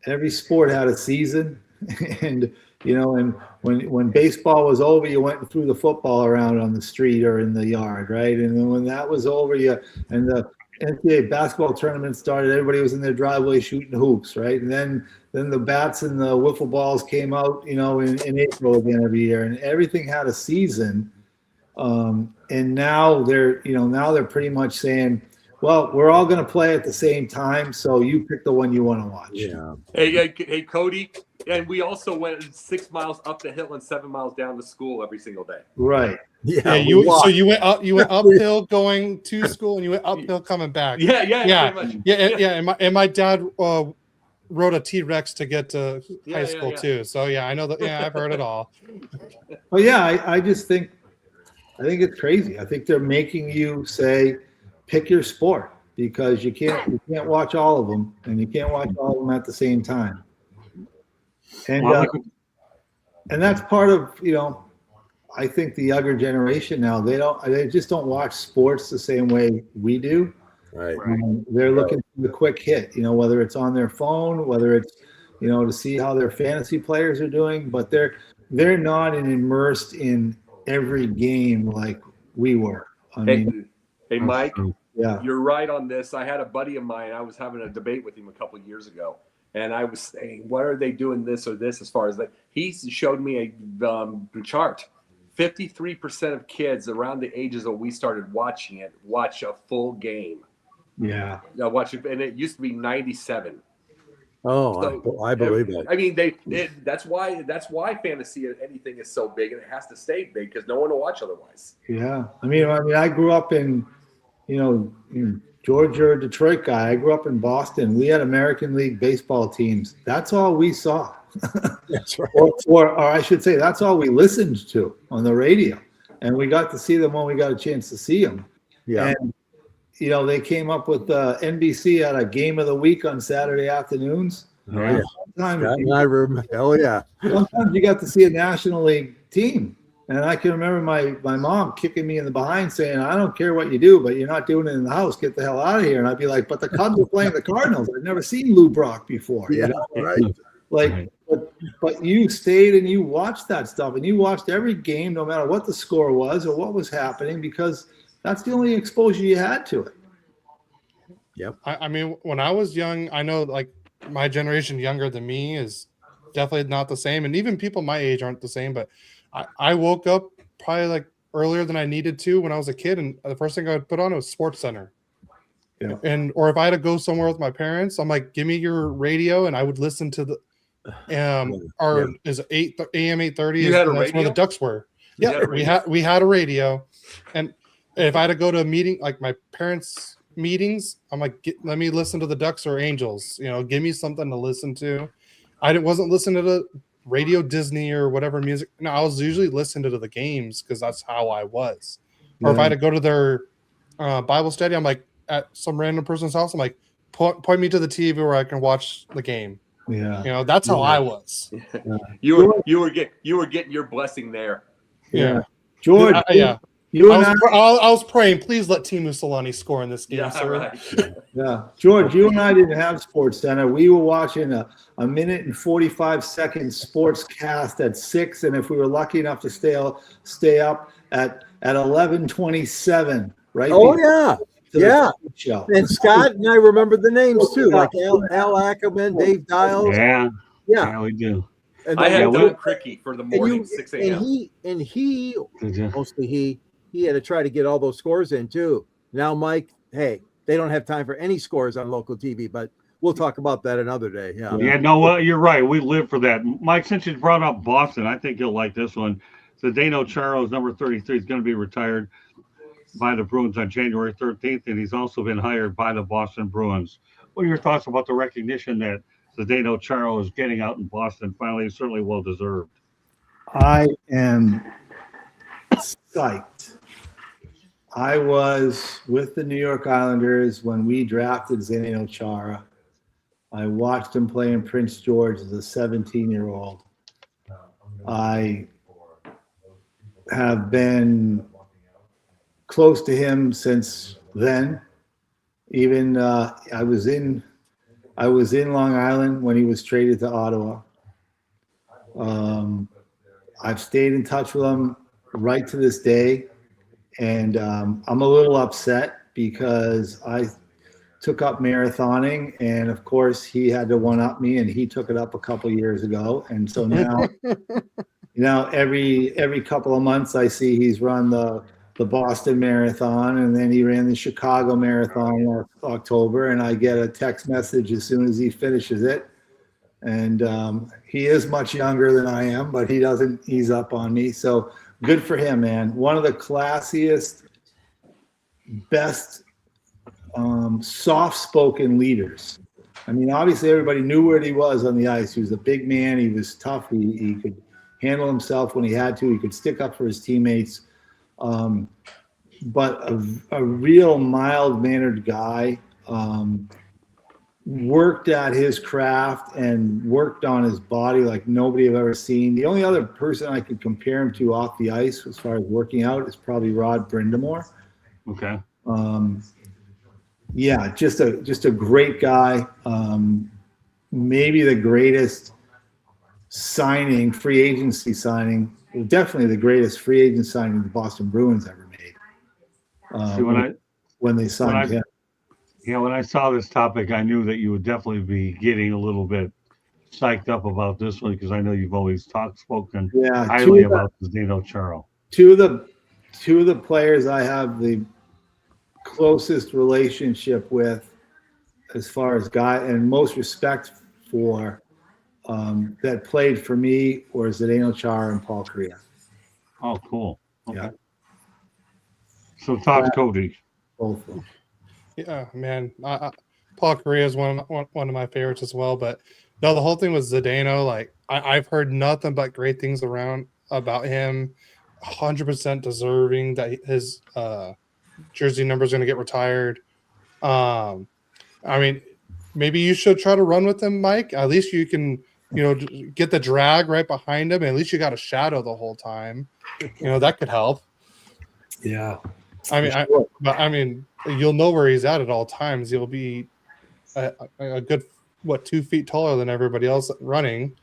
every sport had a season. And, and when baseball was over, you went and threw the football around on the street or in the yard, right? And then when that was over, and the NCAA basketball tournament started, everybody was in their driveway shooting hoops, right? And then the bats and the wiffle balls came out, in April again every year, and everything had a season. And now they're pretty much saying, well, we're all going to play at the same time, so you pick the one you want to watch. Yeah. Hey, Cody, and we also went 6 miles up the hill and 7 miles down to school every single day. Right. Yeah, you went uphill going to school, and you went uphill coming back. Yeah. And my dad rode a T-Rex to get to high school too. So I know that. Yeah, I've heard it all. Well, yeah, I just think it's crazy. I think they're making you say, pick your sport, because you can't watch all of them, and you can't watch all of them at the same time. And that's part of, I think the younger generation now, they just don't watch sports the same way we do. Right. They're looking for the quick hit, whether it's on their phone, whether it's, to see how their fantasy players are doing, but they're not immersed in every game like we were. Hey, Mike, yeah, you're right on this. I had a buddy of mine, I was having a debate with him a couple of years ago, and I was saying, what are they doing this or this as far as that? He showed me a chart. 53% of kids around the ages that we started watching it watch a full game. Yeah. Watch it, and it used to be 97. Oh, so, I believe that. I mean, that's why fantasy anything is so big, and it has to stay big because no one will watch otherwise. Yeah, I mean, I grew up in, George, you're a Detroit guy. I grew up in Boston. We had American League baseball teams. That's all we saw. That's right. Or I should say, that's all we listened to on the radio, and we got to see them when we got a chance to see them. Yeah. And, they came up with NBC at a game of the week on Saturday afternoons. Oh, yeah. Sometimes you got to see a National League team. And I can remember my mom kicking me in the behind saying, I don't care what you do, but you're not doing it in the house. Get the hell out of here. And I'd be like, but the Cubs were playing the Cardinals. I've never seen Lou Brock before. Yeah, right. Like, but you stayed and you watched that stuff, and you watched every game, no matter what the score was or what was happening, because that's the only exposure you had to it. Yep. I mean, when I was young, I know like my generation younger than me is definitely not the same. And even people my age aren't the same, but I woke up probably like earlier than I needed to when I was a kid. And the first thing I would put on was Sports Center. Yeah. Or if I had to go somewhere with my parents, I'm like, give me your radio. And I would listen to the, is 8 a.m. 8:30. You had a radio? That's where the Ducks were. Yeah, we had a radio. And if I had to go to a meeting, like my parents' meetings, I'm like, let me listen to the Ducks or Angels. Give me something to listen to. I wasn't listening to the Radio Disney or whatever music. No, I was usually listening to the games because that's how I was. Or if I had to go to their Bible study, I'm like at some random person's house. I'm like, point me to the TV where I can watch the game. Yeah, that's how I was. Yeah. You were getting your blessing there. Yeah, George. Yeah. I was praying, please let Timu Solani score in this game, yeah, sir. Right. Yeah, George, you and I didn't have Sports Center. We were watching a minute and 45-second sports cast at 6, and if we were lucky enough to stay up at 11:27, right? Yeah. Show. And Scott and I remember the names too, like Al Ackerman, Dave Dials. Yeah, we do. And I had Don Cricky for the morning 6 a.m. And he mostly he had to try to get all those scores in too. Now, Mike, hey, they don't have time for any scores on local TV, but we'll talk about that another day. You're right. We live for that. Mike, since you brought up Boston, I think you'll like this one. Zdeno Charo's number 33 is going to be retired by the Bruins on January 13th, and he's also been hired by the Boston Bruins. What are your thoughts about the recognition that Zdeno Chara is getting out in Boston? Finally, it's certainly well deserved. I am psyched. I was with the New York Islanders when we drafted Zdeno Chara, I watched him play in Prince George as a 17-year-old. I have been close to him since then. Even I was in Long Island when he was traded to Ottawa. I've stayed in touch with him right to this day, and I'm a little upset because I took up marathoning, and of course he had to one-up me, and he took it up a couple years ago, and so now every couple of months I see he's run the Boston Marathon, and then he ran the Chicago Marathon in October, and I get a text message as soon as he finishes it. And he is much younger than I am, but he doesn't ease up on me. So good for him, man. One of the classiest, best soft-spoken leaders. I mean, obviously everybody knew where he was on the ice. He was a big man. He was tough. He could handle himself when he had to. He could stick up for his teammates. But a real mild-mannered guy. Worked at his craft and worked on his body like nobody I've ever seen. The only other person I could compare him to off the ice as far as working out is probably Rod Brindamore. Okay. Yeah, just a great guy. Maybe the greatest free agency signing, definitely the greatest free agent signing the Boston Bruins ever made. When they signed him. Yeah, when I saw this topic, I knew that you would definitely be getting a little bit psyched up about this one because I know you've always spoken highly about Zdeno Chara. Two of the players I have the closest relationship with, as far as guy and most respect for, that played for me, were Zdeno Chara and Paul Kariya. Oh, cool. Okay. Yeah. So talk Cody. Both of them. Yeah, man. Paul Kariya is one of my favorites as well. But no, the whole thing with Zdeno, like I've heard nothing but great things about him. 100% deserving that his jersey number is going to get retired. I mean, maybe you should try to run with him, Mike. At least you can, get the drag right behind him. And at least you got a shadow the whole time. That could help. Yeah. I mean, you'll know where he's at all times. He'll be a good 2 feet taller than everybody else running.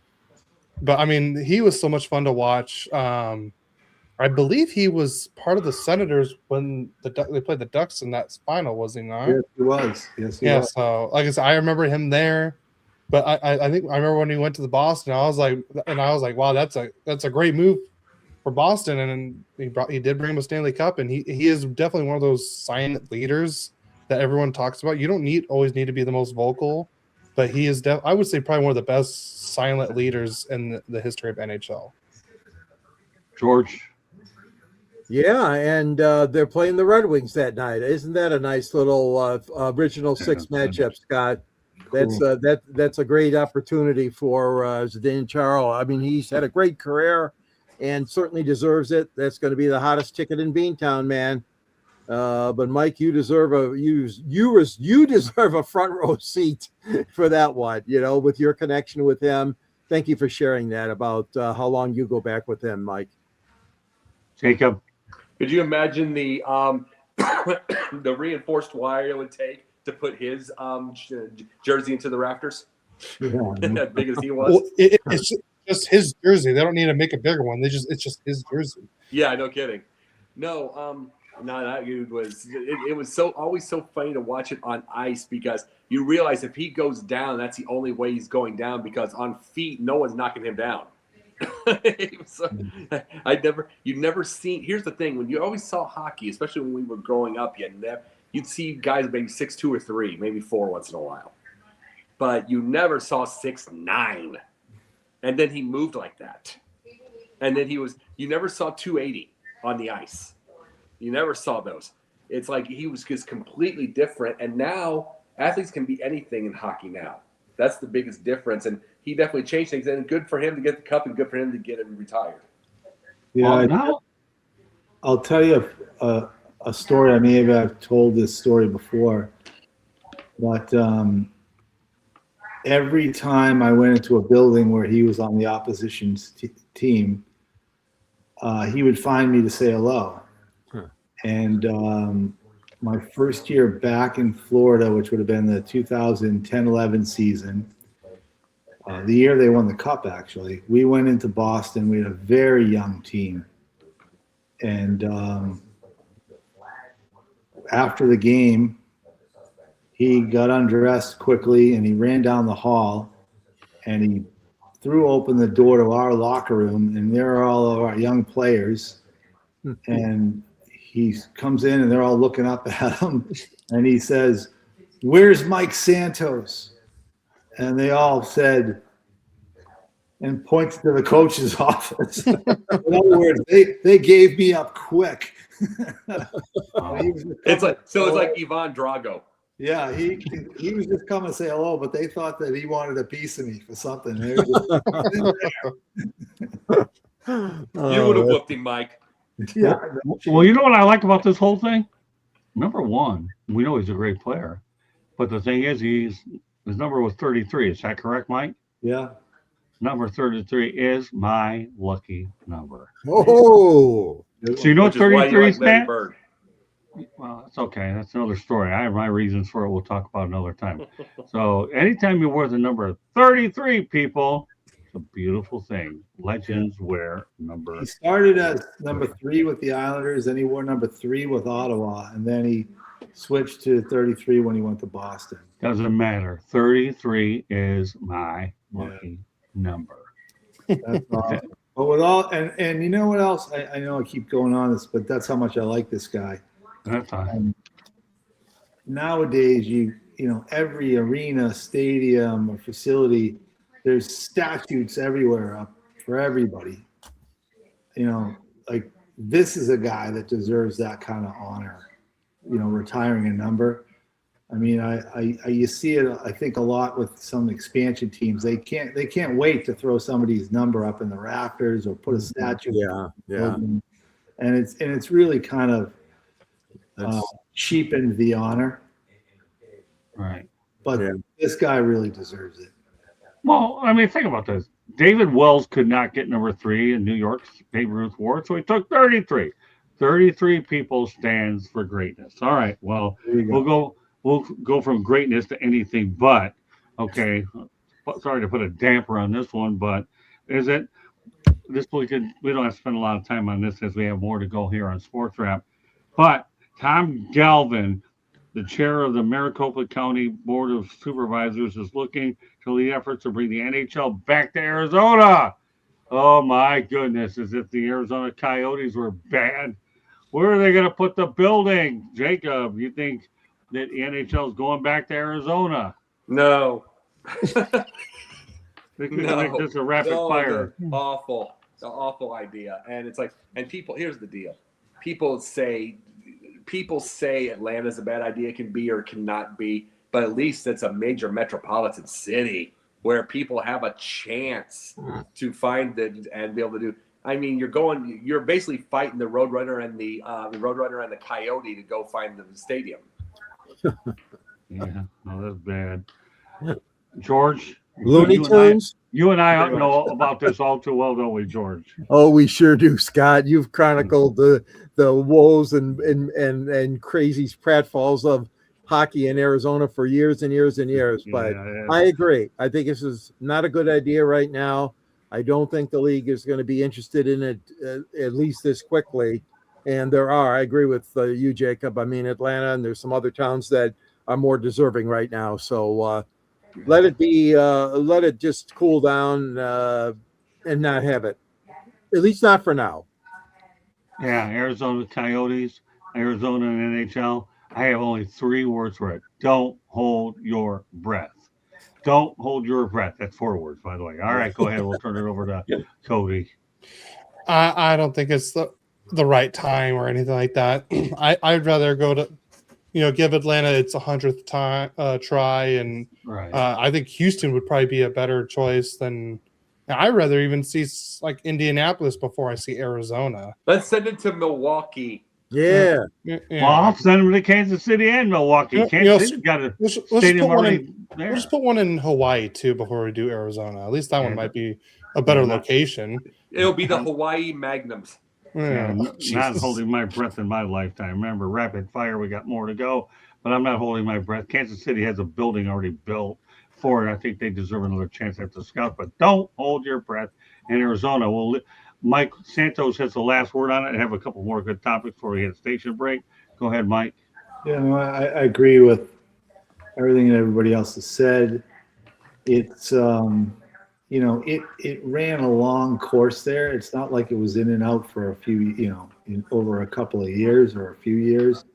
But I mean, he was so much fun to watch. I believe he was part of the Senators when they played the Ducks in that final, was he not? Yes, he was. Yes, he was. So like I said, I remember him there. But I think I remember when he went to the Boston, I was like, wow, that's a great move for Boston, and he did bring him a Stanley Cup, and he is definitely one of those silent leaders that everyone talks about. You don't always need to be the most vocal, but he is I would say probably one of the best silent leaders in the history of NHL. George. Yeah, and they're playing the Red Wings that night. Isn't that a nice little original six matchup, Scott? That's a great opportunity for Zdeno Chara. I mean, he's had a great career and certainly deserves it. That's going to be the hottest ticket in Beantown, man. But Mike, you deserve you deserve a front row seat for that one. With your connection with him. Thank you for sharing that about how long you go back with him, Mike. Jacob, could you imagine the the reinforced wire it would take to put his jersey into the rafters? Yeah. As big as he was. Well, it's just his jersey. They don't need to make a bigger one. It's just his jersey. Yeah, no kidding. No, that dude was. It was always so funny to watch it on ice because you realize if he goes down, that's the only way he's going down because on feet, no one's knocking him down. You never seen. Here's the thing: when you always saw hockey, especially when we were growing up, you'd see guys maybe 6'2" or 3", maybe 4 once in a while, but you never saw 6'9". And then he moved like that. And then you never saw 280 on the ice. You never saw those. It's like he was just completely different. And now athletes can be anything in hockey now. That's the biggest difference. And he definitely changed things. And good for him to get the cup and good for him to get it retired. Yeah, I'll tell you a story. I maybe I've told this story before. But every time I went into a building where he was on the opposition's team, he would find me to say hello. Huh. And my first year back in Florida, which would have been the 2010-11 season, the year they won the cup, actually, we went into Boston. We had a very young team. And after the game, he got undressed quickly and he ran down the hall and he threw open the door to our locker room, and there are all of our young players. And he comes in and they're all looking up at him and he says, "Where's Mike Santos?" And they all said, and points to the coach's office. In other words, they gave me up quick. It's like Ivan Drago. Yeah, he was just coming to say hello, but they thought that he wanted a piece of me for something. You would have whooped him, Mike. Yeah. Well, you know what I like about this whole thing? Number one, we know he's a great player, but the thing is, his number was 33. Is that correct, Mike? Yeah. Number 33 is my lucky number. Oh, So you know what Which is why 33 you is, like Larry Matt? Bird. Well, that's okay. That's another story. I have my reasons for it. We'll talk about another time. So anytime you wear the number 33, people, it's a beautiful thing. Legends wear number. He started as number 3 with the Islanders, then he wore number 3 with Ottawa, and then he switched to 33 when he went to Boston. Doesn't matter. 33 is my lucky number. That's awesome. But with all and you know what else? I know I keep going on this, but that's how much I like this guy. That's fine. Nowadays, you know, every arena, stadium, or facility, there's statutes everywhere up for everybody. You know, like this is a guy that deserves that kind of honor. You know, retiring a number. I mean, you see it. I think a lot with some expansion teams. They can't wait to throw somebody's number up in the rafters or put a statue. yeah. And it's really kind of cheapened the honor. Right. But this guy really deserves it. Well, I mean, think about this. David Wells could not get number 3 in New York's Babe Ruth Award, so he took 33. 33 people stands for greatness. All right. Well, we'll go from greatness to anything but. Okay. Sorry to put a damper on this one, but is it this we don't have to spend a lot of time on this as we have more to go here on Sports Wrap. But Tom Galvin, the chair of the Maricopa County Board of Supervisors, is looking to lead efforts to bring the NHL back to Arizona. Oh my goodness, as if the Arizona Coyotes were bad. Where are they going to put the building? Jacob, you think that the NHL is going back to Arizona? No. They could make this a rapid fire. Awful. It's an awful idea. And it's like, and people, here's the deal. People say Atlanta's a bad idea, can be or cannot be, but at least it's a major metropolitan city where people have a chance to find it and be able to do. I mean, you're basically fighting the Roadrunner and the Coyote to go find the stadium. Yeah, no, that's bad. George, Looney Tunes. You and I know about this all too well, don't we, George? Oh, we sure do, Scott. You've chronicled the woes and crazy pratfalls of hockey in Arizona for years and years and years. But I agree. I think this is not a good idea right now. I don't think the league is going to be interested in it at least this quickly. And I agree with you, Jacob. I mean, Atlanta, and there's some other towns that are more deserving right now. So let it just cool down and not have it, at least not for now. Yeah, Arizona Coyotes, Arizona and NHL. I have only 3 words for it. Don't hold your breath. Don't hold your breath. That's 4 words, by the way. All right, go ahead. We'll turn it over to Cody. I don't think it's the right time or anything like that. I'd rather go to, give Atlanta its 100th time try, and right. I think Houston would probably be a better choice than. I'd rather even see like Indianapolis before I see Arizona. Let's send it to Milwaukee. Yeah. Yeah. Well, I'll send him to Kansas City and Milwaukee. You Kansas know, City's got a let's just stadium put one already in. there. We'll just put one in Hawaii too before we do Arizona. At least that one Yeah. might be a better Yeah, not- location. It'll be the Hawaii Magnums. Yeah, not Jesus. holding my breath in my lifetime. Remember, rapid fire, we got more to go, but I'm not holding my breath. Kansas City has a building already built for it. I think they deserve another chance at the scout, but don't hold your breath. In Arizona, Mike Santos has the last word on it. I have a couple more good topics before we hit station break. Go ahead, Mike. Yeah, no, I agree with everything that everybody else has said. It's it ran a long course there. It's not like it was in and out for a few, over a couple of years or a few years.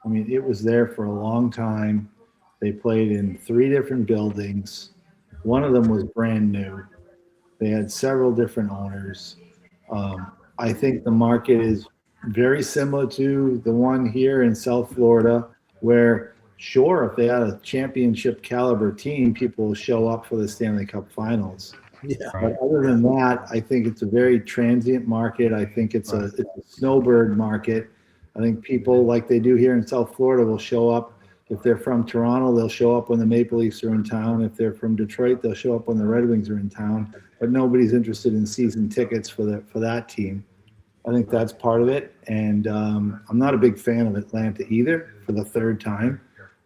I mean, it was there for a long time. They played in 3 different buildings. One of them was brand new. They had several different owners. I think the market is very similar to the one here in South Florida, where sure, if they had a championship caliber team, people will show up for the Stanley Cup Finals. Yeah. But other than that, I think it's a very transient market. I think it's a snowbird market. I think people, like they do here in South Florida, will show up. If they're from Toronto, they'll show up when the Maple Leafs are in town. If they're from Detroit, they'll show up when the Red Wings are in town. But nobody's interested in season tickets for that team. I think that's part of it. And I'm not a big fan of Atlanta either for the 3rd time.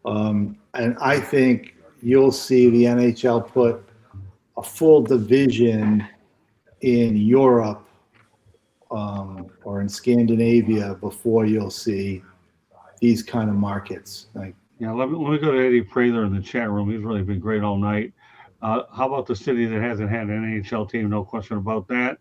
And I think you'll see the NHL put a full division in Europe or in Scandinavia before you'll see these kind of markets. Like, Yeah, let me go to Eddie Prather in the chat room. He's really been great all night. How about the city that hasn't had an NHL team? No question about that.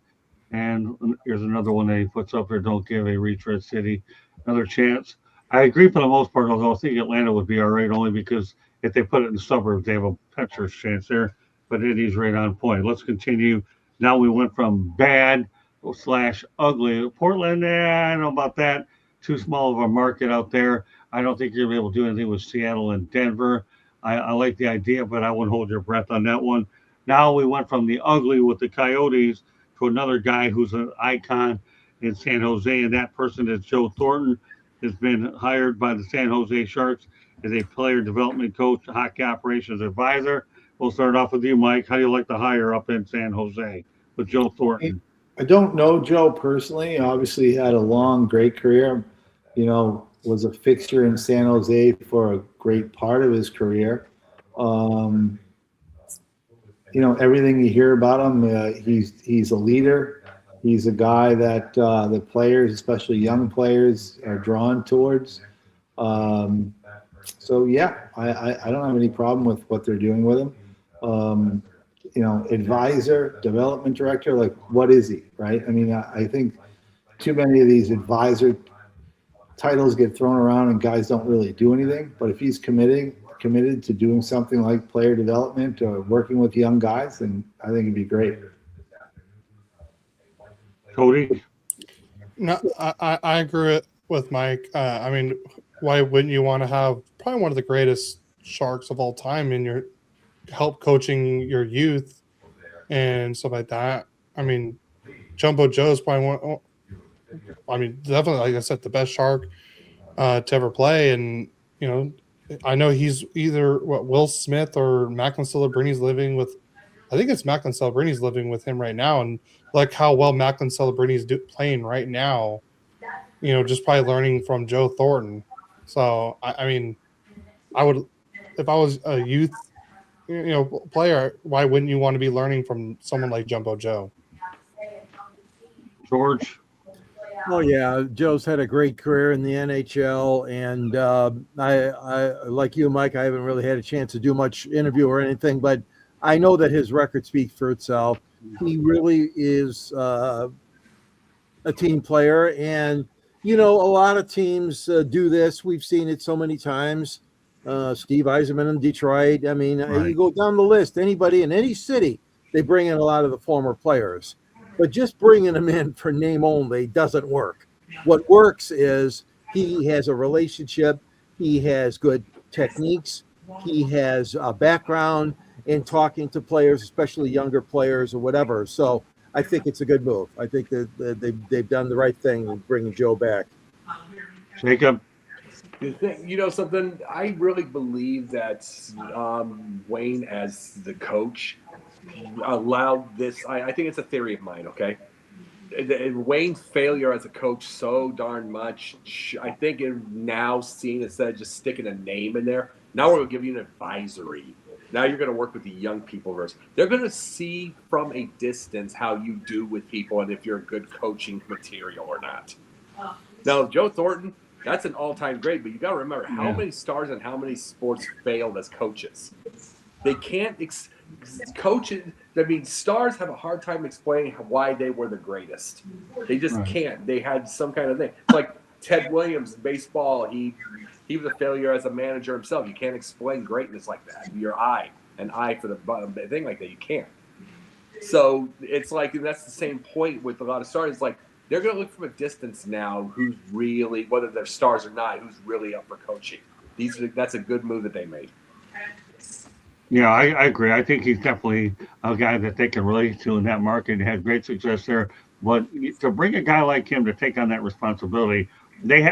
And here's another one that he puts up there. Don't give a retread city another chance. I agree for the most part, although I think Atlanta would be all right only because if they put it in the suburbs, they have a Petros chance there. But Eddie's right on point. Let's continue. Now we went from bad / ugly. Portland, I don't know about that. Too small of a market out there. I don't think you're going to be able to do anything with Seattle and Denver. I like the idea, but I wouldn't hold your breath on that one. Now we went from the ugly with the Coyotes to another guy who's an icon in San Jose, and that person is Joe Thornton, has been hired by the San Jose Sharks as a player development coach, hockey operations advisor. We'll start off with you, Mike. How do you like the hire up in San Jose with Joe Thornton? I don't know Joe personally. Obviously, he had a long, great career. Was a fixture in San Jose for a great part of his career. Everything you hear about him, he's a leader. He's a guy that the players, especially young players, are drawn towards. So yeah, I don't have any problem with what they're doing with him. Advisor, development director, like what is he, right? I mean, I think too many of these advisor titles get thrown around and guys don't really do anything. But if he's committed to doing something like player development or working with young guys, then I think it'd be great. Cody? No, I agree with Mike. I mean, why wouldn't you want to have probably one of the greatest Sharks of all time in your help coaching your youth and stuff like that? I mean, Jumbo Joe's probably one. I mean, definitely, like I said, the best Shark to ever play. And, I know he's either Will Smith or Macklin Celebrini's living with, I think it's Macklin Celebrini's living with him right now. And like how well Macklin Celebrini's playing right now, just probably learning from Joe Thornton. So, I mean, I would, if I was a youth, player, why wouldn't you want to be learning from someone like Jumbo Joe? George? Oh yeah, Joe's had a great career in the NHL, and I like you, Mike. I haven't really had a chance to do much interview or anything, but I know that his record speaks for itself. He really is a team player, and a lot of teams do this. We've seen it so many times. Steve Yzerman in Detroit. I mean, Right. You go down the list. Anybody in any city, they bring in a lot of the former players. But just bringing them in for name only doesn't work. What works is he has a relationship, he has good techniques, he has a background in talking to players, especially younger players or whatever. So I think it's a good move. I think that they've done the right thing in bringing Joe back. Jacob. The thing, you know, something, I really believe that Wayne, as the coach, allowed this. I think it's a theory of mine, okay? Wayne's failure as a coach so darn much, I think it now seen, instead of just sticking a name in there, now we're going to give you an advisory. Now you're going to work with the young people versus. They're going to see from a distance how you do with people and if you're a good coaching material or not. Now, Joe Thornton, that's an all-time great, but you got to remember how many stars and how many sports failed as coaches. They can't coaches. I mean, stars have a hard time explaining why they were the greatest. They just can't. They had some kind of thing. It's like Ted Williams, baseball. He was a failure as a manager himself. You can't explain greatness like that. Your eye, an eye for the thing like that. You can't. So it's like, and that's the same point with a lot of stars. It's like they're going to look from a distance now who's really, whether they're stars or not, who's really up for coaching. That's a good move that they made. Yeah, I agree. I think he's definitely a guy that they can relate to in that market and had great success there. But to bring a guy like him to take on that responsibility,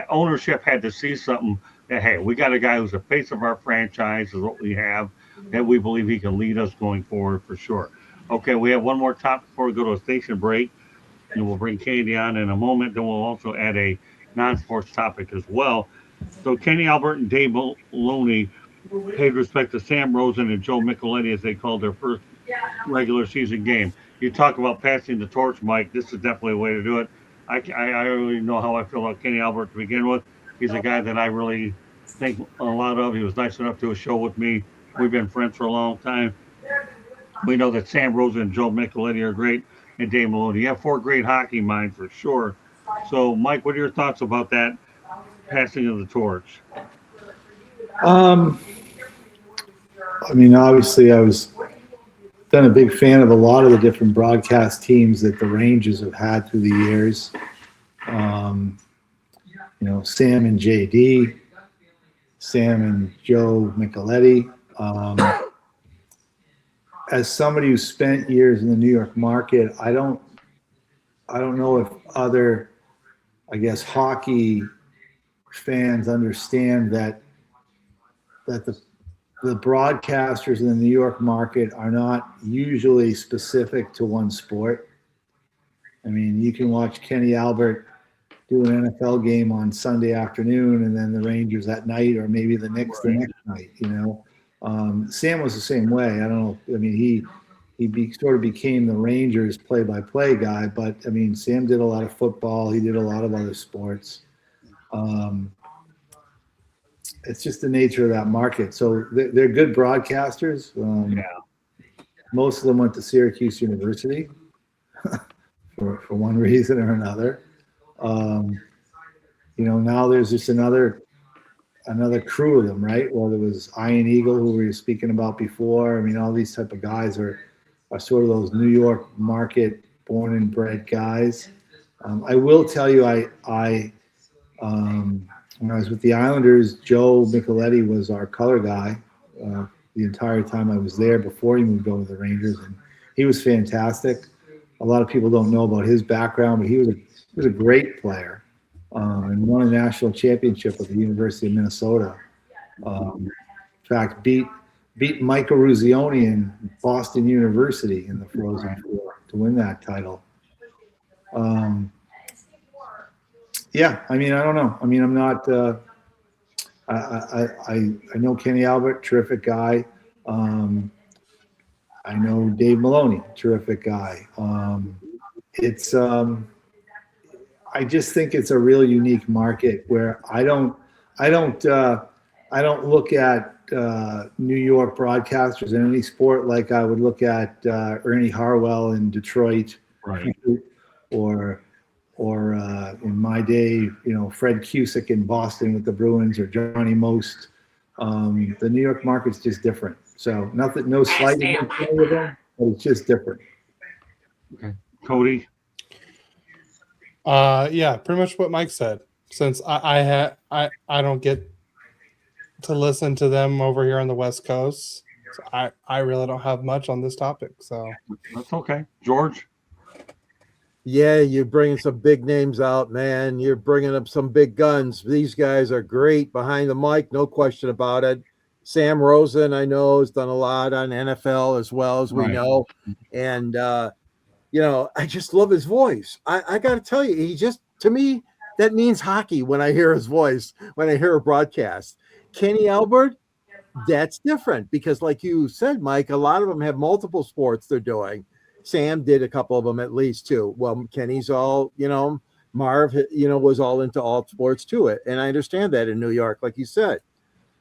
ownership had to see something that, hey, we got a guy who's the face of our franchise, is what we have, that we believe he can lead us going forward for sure. Okay, we have one more topic before we go to a station break, and we'll bring Katie on in a moment. Then we'll also add a non-sports topic as well. So Kenny Albert and Dave Maloney paid respect to Sam Rosen and Joe Micheletti as they called their first regular season game. You talk about passing the torch, Mike. This is definitely a way to do it. I really know how I feel about Kenny Albert to begin with. He's a guy that I really think a lot of. He was nice enough to do a show with me. We've been friends for a long time. We know that Sam Rosen and Joe Micheletti are great, and Dave Maloney. You have 4 great hockey minds for sure. So, Mike, what are your thoughts about that passing of the torch? I mean, obviously, I was been a big fan of a lot of the different broadcast teams that the Rangers have had through the years. You know, Sam and JD, Sam and Joe Micheletti. As somebody who spent years in the New York market, I don't know if other, I guess, hockey fans understand that the broadcasters in the New York market are not usually specific to one sport. I mean, you can watch Kenny Albert do an NFL game on Sunday afternoon and then the Rangers at night, or maybe the next night, you know. Sam was the same way. I don't know. I mean, he sort of became the Rangers play-by-play guy, but I mean, Sam did a lot of football. He did a lot of other sports. It's just the nature of that market. So they're good broadcasters. Most of them went to Syracuse University for one reason or another. You know, now there's just another crew of them, right? Well, there was Ian Eagle, who we were speaking about before. I mean, all these type of guys are sort of those New York market born and bred guys. I will tell you, when I was with the Islanders, Joe Micheletti was our color guy the entire time I was there before he moved over to the Rangers, and he was fantastic. A lot of people don't know about his background, but he was a great player and won a national championship with the University of Minnesota. In fact, beat Michael Ruzioni in Boston University in the Frozen Four to win that title. Yeah, I mean, I don't know. I mean, I'm not. I know Kenny Albert, terrific guy. I know Dave Maloney, terrific guy. I just think it's a real unique market where I don't look at New York broadcasters in any sport like I would look at Ernie Harwell in Detroit, right, or in my day, you know, Fred Cusick in Boston with the Bruins, or Johnny Most. The New York market's just different. So no slight against any of them, but it's just different. Okay, Cody. Yeah, pretty much what Mike said. Since I don't get to listen to them over here on the West Coast, so I really don't have much on this topic. So That's okay, George. Yeah, you're bringing some big names out, man. You're bringing up some big guns. These guys are great behind the mic, no question about it. Sam Rosen, I know, has done a lot on NFL as well, as we Right. know. And, I just love his voice. I got to tell you, to me, that means hockey when I hear his voice, when I hear a broadcast. Kenny Albert, that's different because, like you said, Mike, a lot of them have multiple sports they're doing. Sam did a couple of them at least too. Well, Kenny's all, Marv, was all into all sports to it. And I understand that in New York, like you said.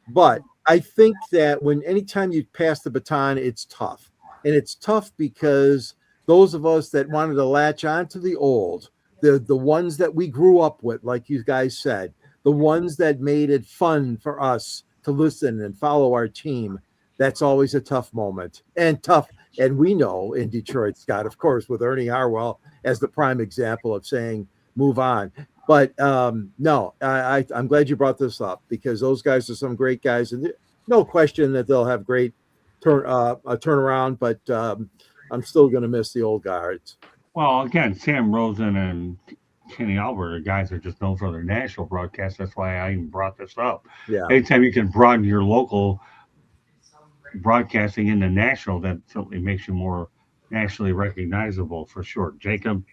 But I think that anytime you pass the baton, it's tough. And it's tough because those of us that wanted to latch on to the old, the ones that we grew up with, like you guys said, the ones that made it fun for us to listen and follow our team, that's always a tough moment and tough. And we know in Detroit, Scott, of course, with Ernie Harwell as the prime example of saying, move on. But no, I'm glad you brought this up because those guys are some great guys. And no question that they'll have great turnaround, but I'm still going to miss the old guards. Well, again, Sam Rosen and Kenny Albert are guys that are just known for their national broadcasts. That's why I even brought this up. Yeah. Anytime you can broaden your local broadcasting into national, that certainly makes you more nationally recognizable for sure. Jacob?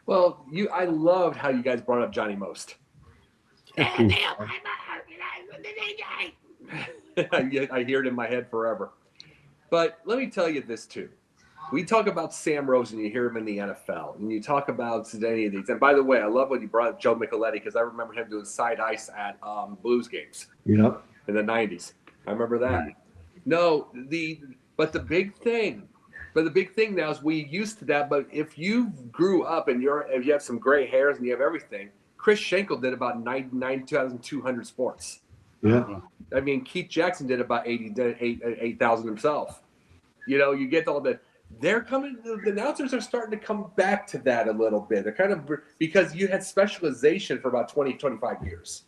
Well, I loved how you guys brought up Johnny Most. I hear it in my head forever. But let me tell you this too. We talk about Sam Rosen, you hear him in the NFL, and you talk about any of these. And by the way, I love when you brought up Joe Micheletti because I remember him doing side ice at Blues games. Yep. In the 90s. I remember that. No, but the big thing now is we used to that. But if you grew up and if you have some gray hairs and you have everything, Chris Schenkel did about 9,200 sports. Yeah. I mean, Keith Jackson did about 8,000 himself. You get all that. They're coming. The announcers are starting to come back to that a little bit. They're kind of because you had specialization for about 20, 25 years.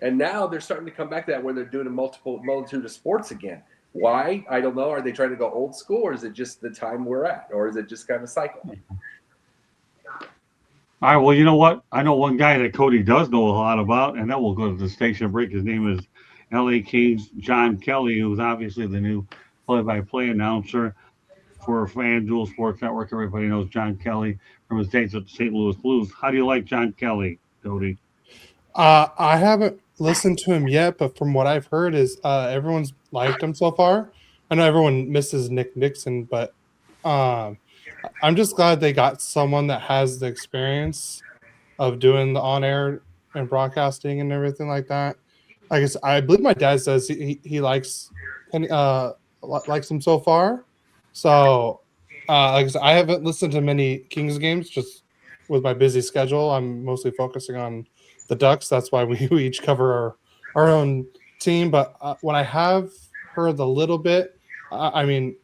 And now they're starting to come back to that where they're doing a multitude of sports again. Why? I don't know. Are they trying to go old school, or is it just the time we're at, or is it just kind of cycle? All right. Well, you know what? I know one guy that Cody does know a lot about, and then we'll go to the station break. His name is LA Kings John Kelly, who's obviously the new play-by-play announcer for FanDuel Sports Network. Everybody knows John Kelly from his days at the St. Louis Blues. How do you like John Kelly, Cody? I haven't listened to him yet, but from what I've heard is everyone's liked him so far. I know everyone misses Nick Nixon, but I'm just glad they got someone that has the experience of doing the on-air and broadcasting and everything like that. I believe my dad says he likes him so far. So like I said, I haven't listened to many Kings games just with my busy schedule. I'm mostly focusing on the Ducks. That's why we each cover our own team. But when I have heard a little bit, I mean,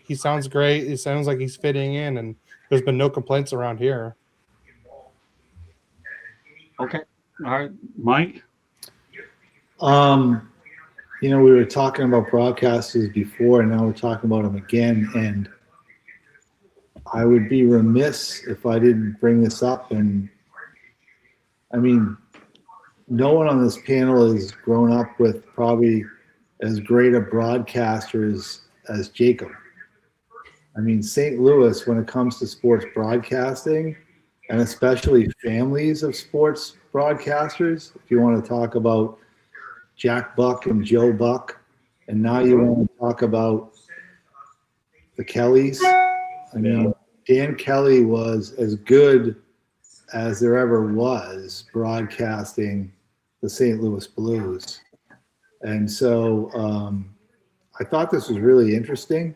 he sounds great. It sounds like he's fitting in, and there's been no complaints around here. Okay. All right. Mike? We were talking about broadcasters before, and now we're talking about them again. And I would be remiss if I didn't bring this up. And I mean, no one on this panel has grown up with probably as great a broadcaster as Jacob. I mean, St. Louis, when it comes to sports broadcasting, and especially families of sports broadcasters, if you want to talk about Jack Buck and Joe Buck, and now you want to talk about the Kellys. I mean, Dan Kelly was as good as there ever was broadcasting the St. Louis Blues. And so I thought this was really interesting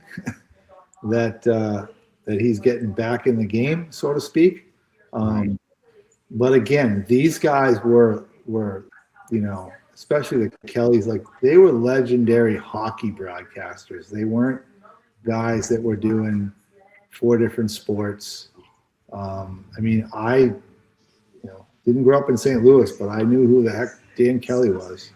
that he's getting back in the game, so to speak. But again, these guys were especially the Kellys, like they were legendary hockey broadcasters. They weren't guys that were doing 4 different sports. I mean, I didn't grow up in St. Louis, but I knew who the heck Dan Kelly was.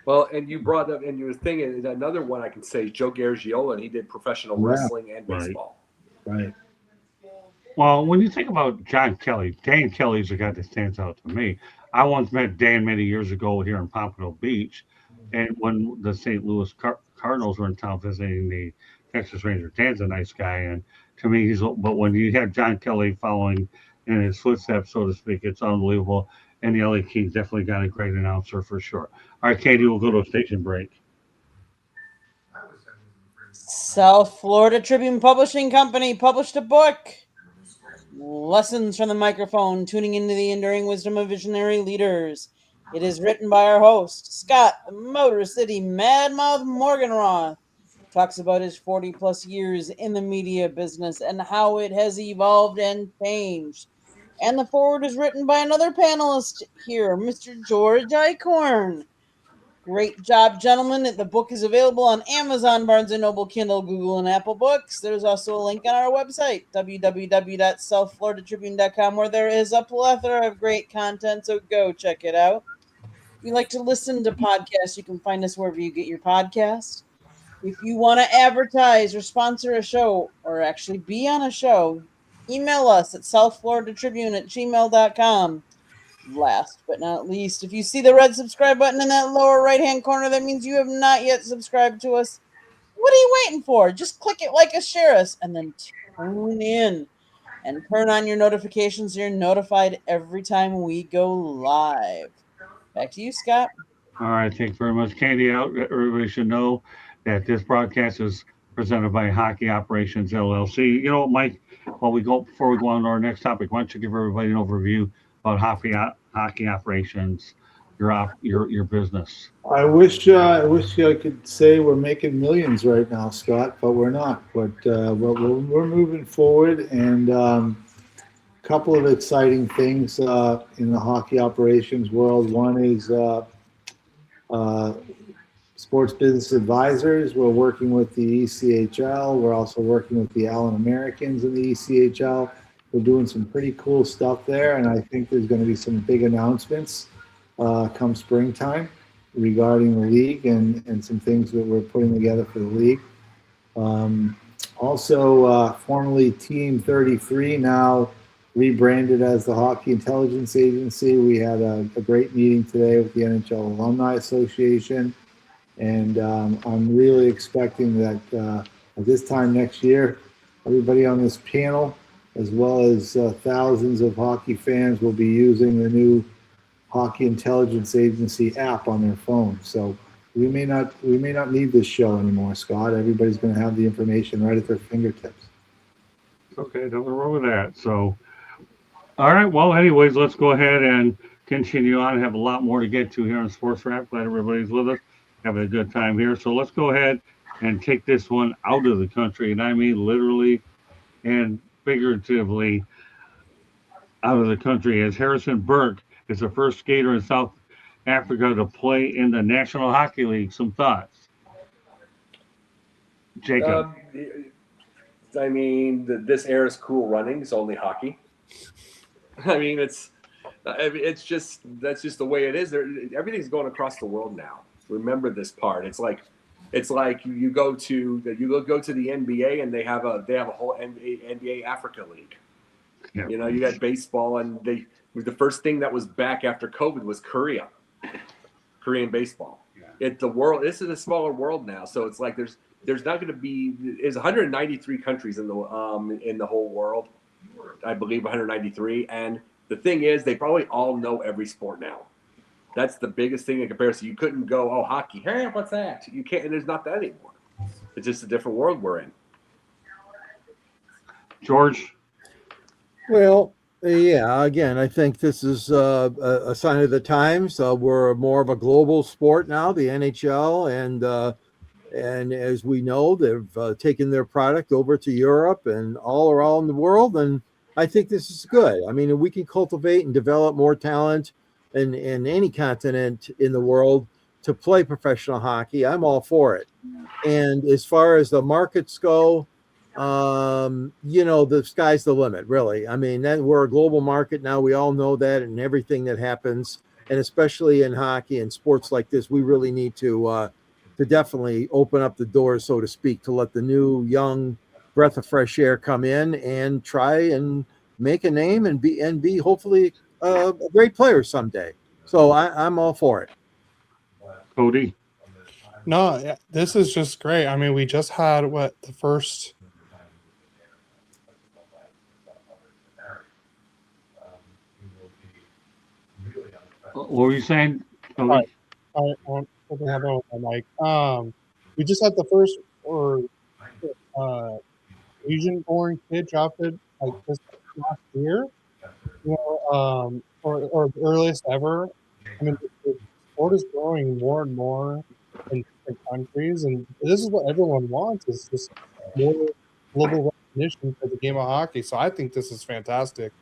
Well, and you brought up, and your thing is another one I can say is Joe Garagiola, and he did professional wrestling and baseball. Right. Well, when you think about John Kelly, Dan Kelly's the guy that stands out to me. I once met Dan many years ago here in Pompano Beach, and when the St. Louis Cardinals were in town visiting the Texas Rangers, Dan's a nice guy, and to me, but when you have John Kelly following in his footsteps, so to speak, it's unbelievable. And the LA Kings definitely got a great announcer for sure. All right, Katie, we'll go to a station break. South Florida Tribune Publishing Company published a book, Lessons from the Microphone, Tuning into the Enduring Wisdom of Visionary Leaders. It is written by our host, Scott, the Motor City Madmouth Morganroth. Talks about his 40 plus years in the media business and how it has evolved and changed. And the foreword is written by another panelist here, Mr. George Eichhorn. Great job, gentlemen. The book is available on Amazon, Barnes & Noble, Kindle, Google, and Apple Books. There's also a link on our website, www.southfloridatribune.com, where there is a plethora of great content, so go check it out. If you like to listen to podcasts, you can find us wherever you get your podcasts. If you want to advertise or sponsor a show or actually be on a show, email us at southfloridatribune@gmail.com. Last but not least, if you see the red subscribe button in that lower right-hand corner, that means you have not yet subscribed to us. What are you waiting for? Just click it, like us, share us, and then tune in and turn on your notifications so you're notified every time we go live. Back to you, Scott. All right, thanks very much, Candy. Everybody should know that this broadcast is presented by Hockey Operations LLC. You know, Mike, before we go on to our next topic, why don't you give everybody an overview about hockey operations, your business? I wish I could say we're making millions right now, Scott, but we're not. But we're moving forward, and a couple of exciting things in the hockey operations world. One is Sports Business Advisors. We're working with the ECHL. We're also working with the Allen Americans in the ECHL. We're doing some pretty cool stuff there, and I think there's going to be some big announcements come springtime regarding the league and some things that we're putting together for the league. Also, formerly Team 33, now rebranded as the Hockey Intelligence Agency. We had a great meeting today with the NHL Alumni Association, and I'm really expecting that at this time next year, everybody on this panel, as well as thousands of hockey fans, will be using the new Hockey Intelligence Agency app on their phone. So we may not need this show anymore, Scott. Everybody's going to have the information right at their fingertips. Okay, nothing wrong with that. So, all right. Well, anyways, let's go ahead and continue on. I have a lot more to get to here on Sports Wrap. Glad everybody's with us, having a good time here. So let's go ahead and take this one out of the country, and I mean literally and figuratively out of the country, as Harrison Burke is the first skater in South Africa to play in the National Hockey League. Some thoughts, Jacob? I mean, this era is cool running. It's only hockey. I mean, it's just that's just the way it is. Everything's going across the world now. Remember this part. It's like you go to the NBA and they have a whole NBA Africa League. Yeah. You know, you got baseball, and the first thing that was back after COVID was Korean baseball. Yeah. This is a smaller world now, so it's like there's not going to be. There's 193 countries in the whole world, I believe 193. And the thing is, they probably all know every sport now. That's the biggest thing in comparison. You couldn't go, oh, hockey. Hey, what's that? You can't. And there's not that anymore. It's just a different world we're in. George? Well, yeah, again, I think this is a sign of the times. We're more of a global sport now, the NHL, and as we know, they've taken their product over to Europe and all around the world, and I think this is good. I mean, if we can cultivate and develop more talent in any continent in the world to play professional hockey, I'm all for it. And as far as the markets go, the sky's the limit, really. I mean, we're a global market now. We all know that, and everything that happens, and especially in hockey and sports like this, we really need to definitely open up the doors, so to speak, to let the new young breath of fresh air come in and try and make a name and be hopefully a great player someday. So I'm all for it. Cody. No, yeah, this is just great. I mean, we just had the first. What were you saying, Cody? All right. I have on my mic. We just had the first Asian-born kid drafted like this last year. Or the earliest ever. I mean, the sport is growing more and more in different countries, and this is what everyone wants: is just more global recognition for the game of hockey. So I think this is fantastic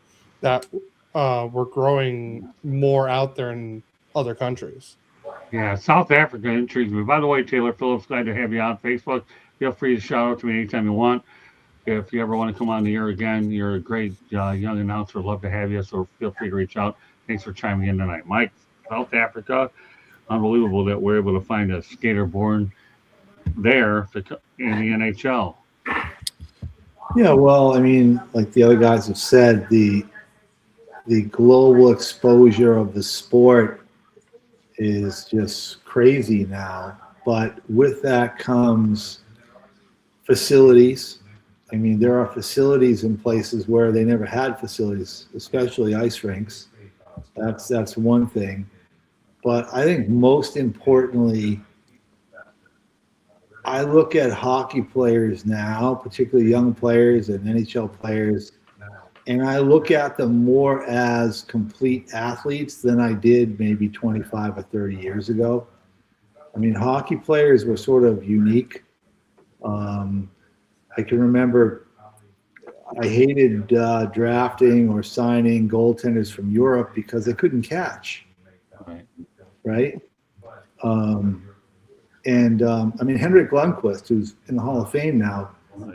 that we're growing more out there in other countries. Yeah, South Africa intrigues me. By the way, Taylor Phillips, glad to have you on Facebook. Feel free to shout out to me anytime you want. If you ever want to come on the air again, you're a great young announcer. Love to have you, so feel free to reach out. Thanks for chiming in tonight. Mike, South Africa, unbelievable that we're able to find a skater born there in the NHL. Yeah, well, I mean, like the other guys have said, the global exposure of the sport is just crazy now. But with that comes facilities. I mean, there are facilities in places where they never had facilities, especially ice rinks. That's one thing. But I think most importantly, I look at hockey players now, particularly young players and NHL players, and I look at them more as complete athletes than I did maybe 25 or 30 years ago. I mean, hockey players were sort of unique. I can remember I hated drafting or signing goaltenders from Europe because they couldn't catch, right? I mean, Henrik Lundqvist, who's in the Hall of Fame now,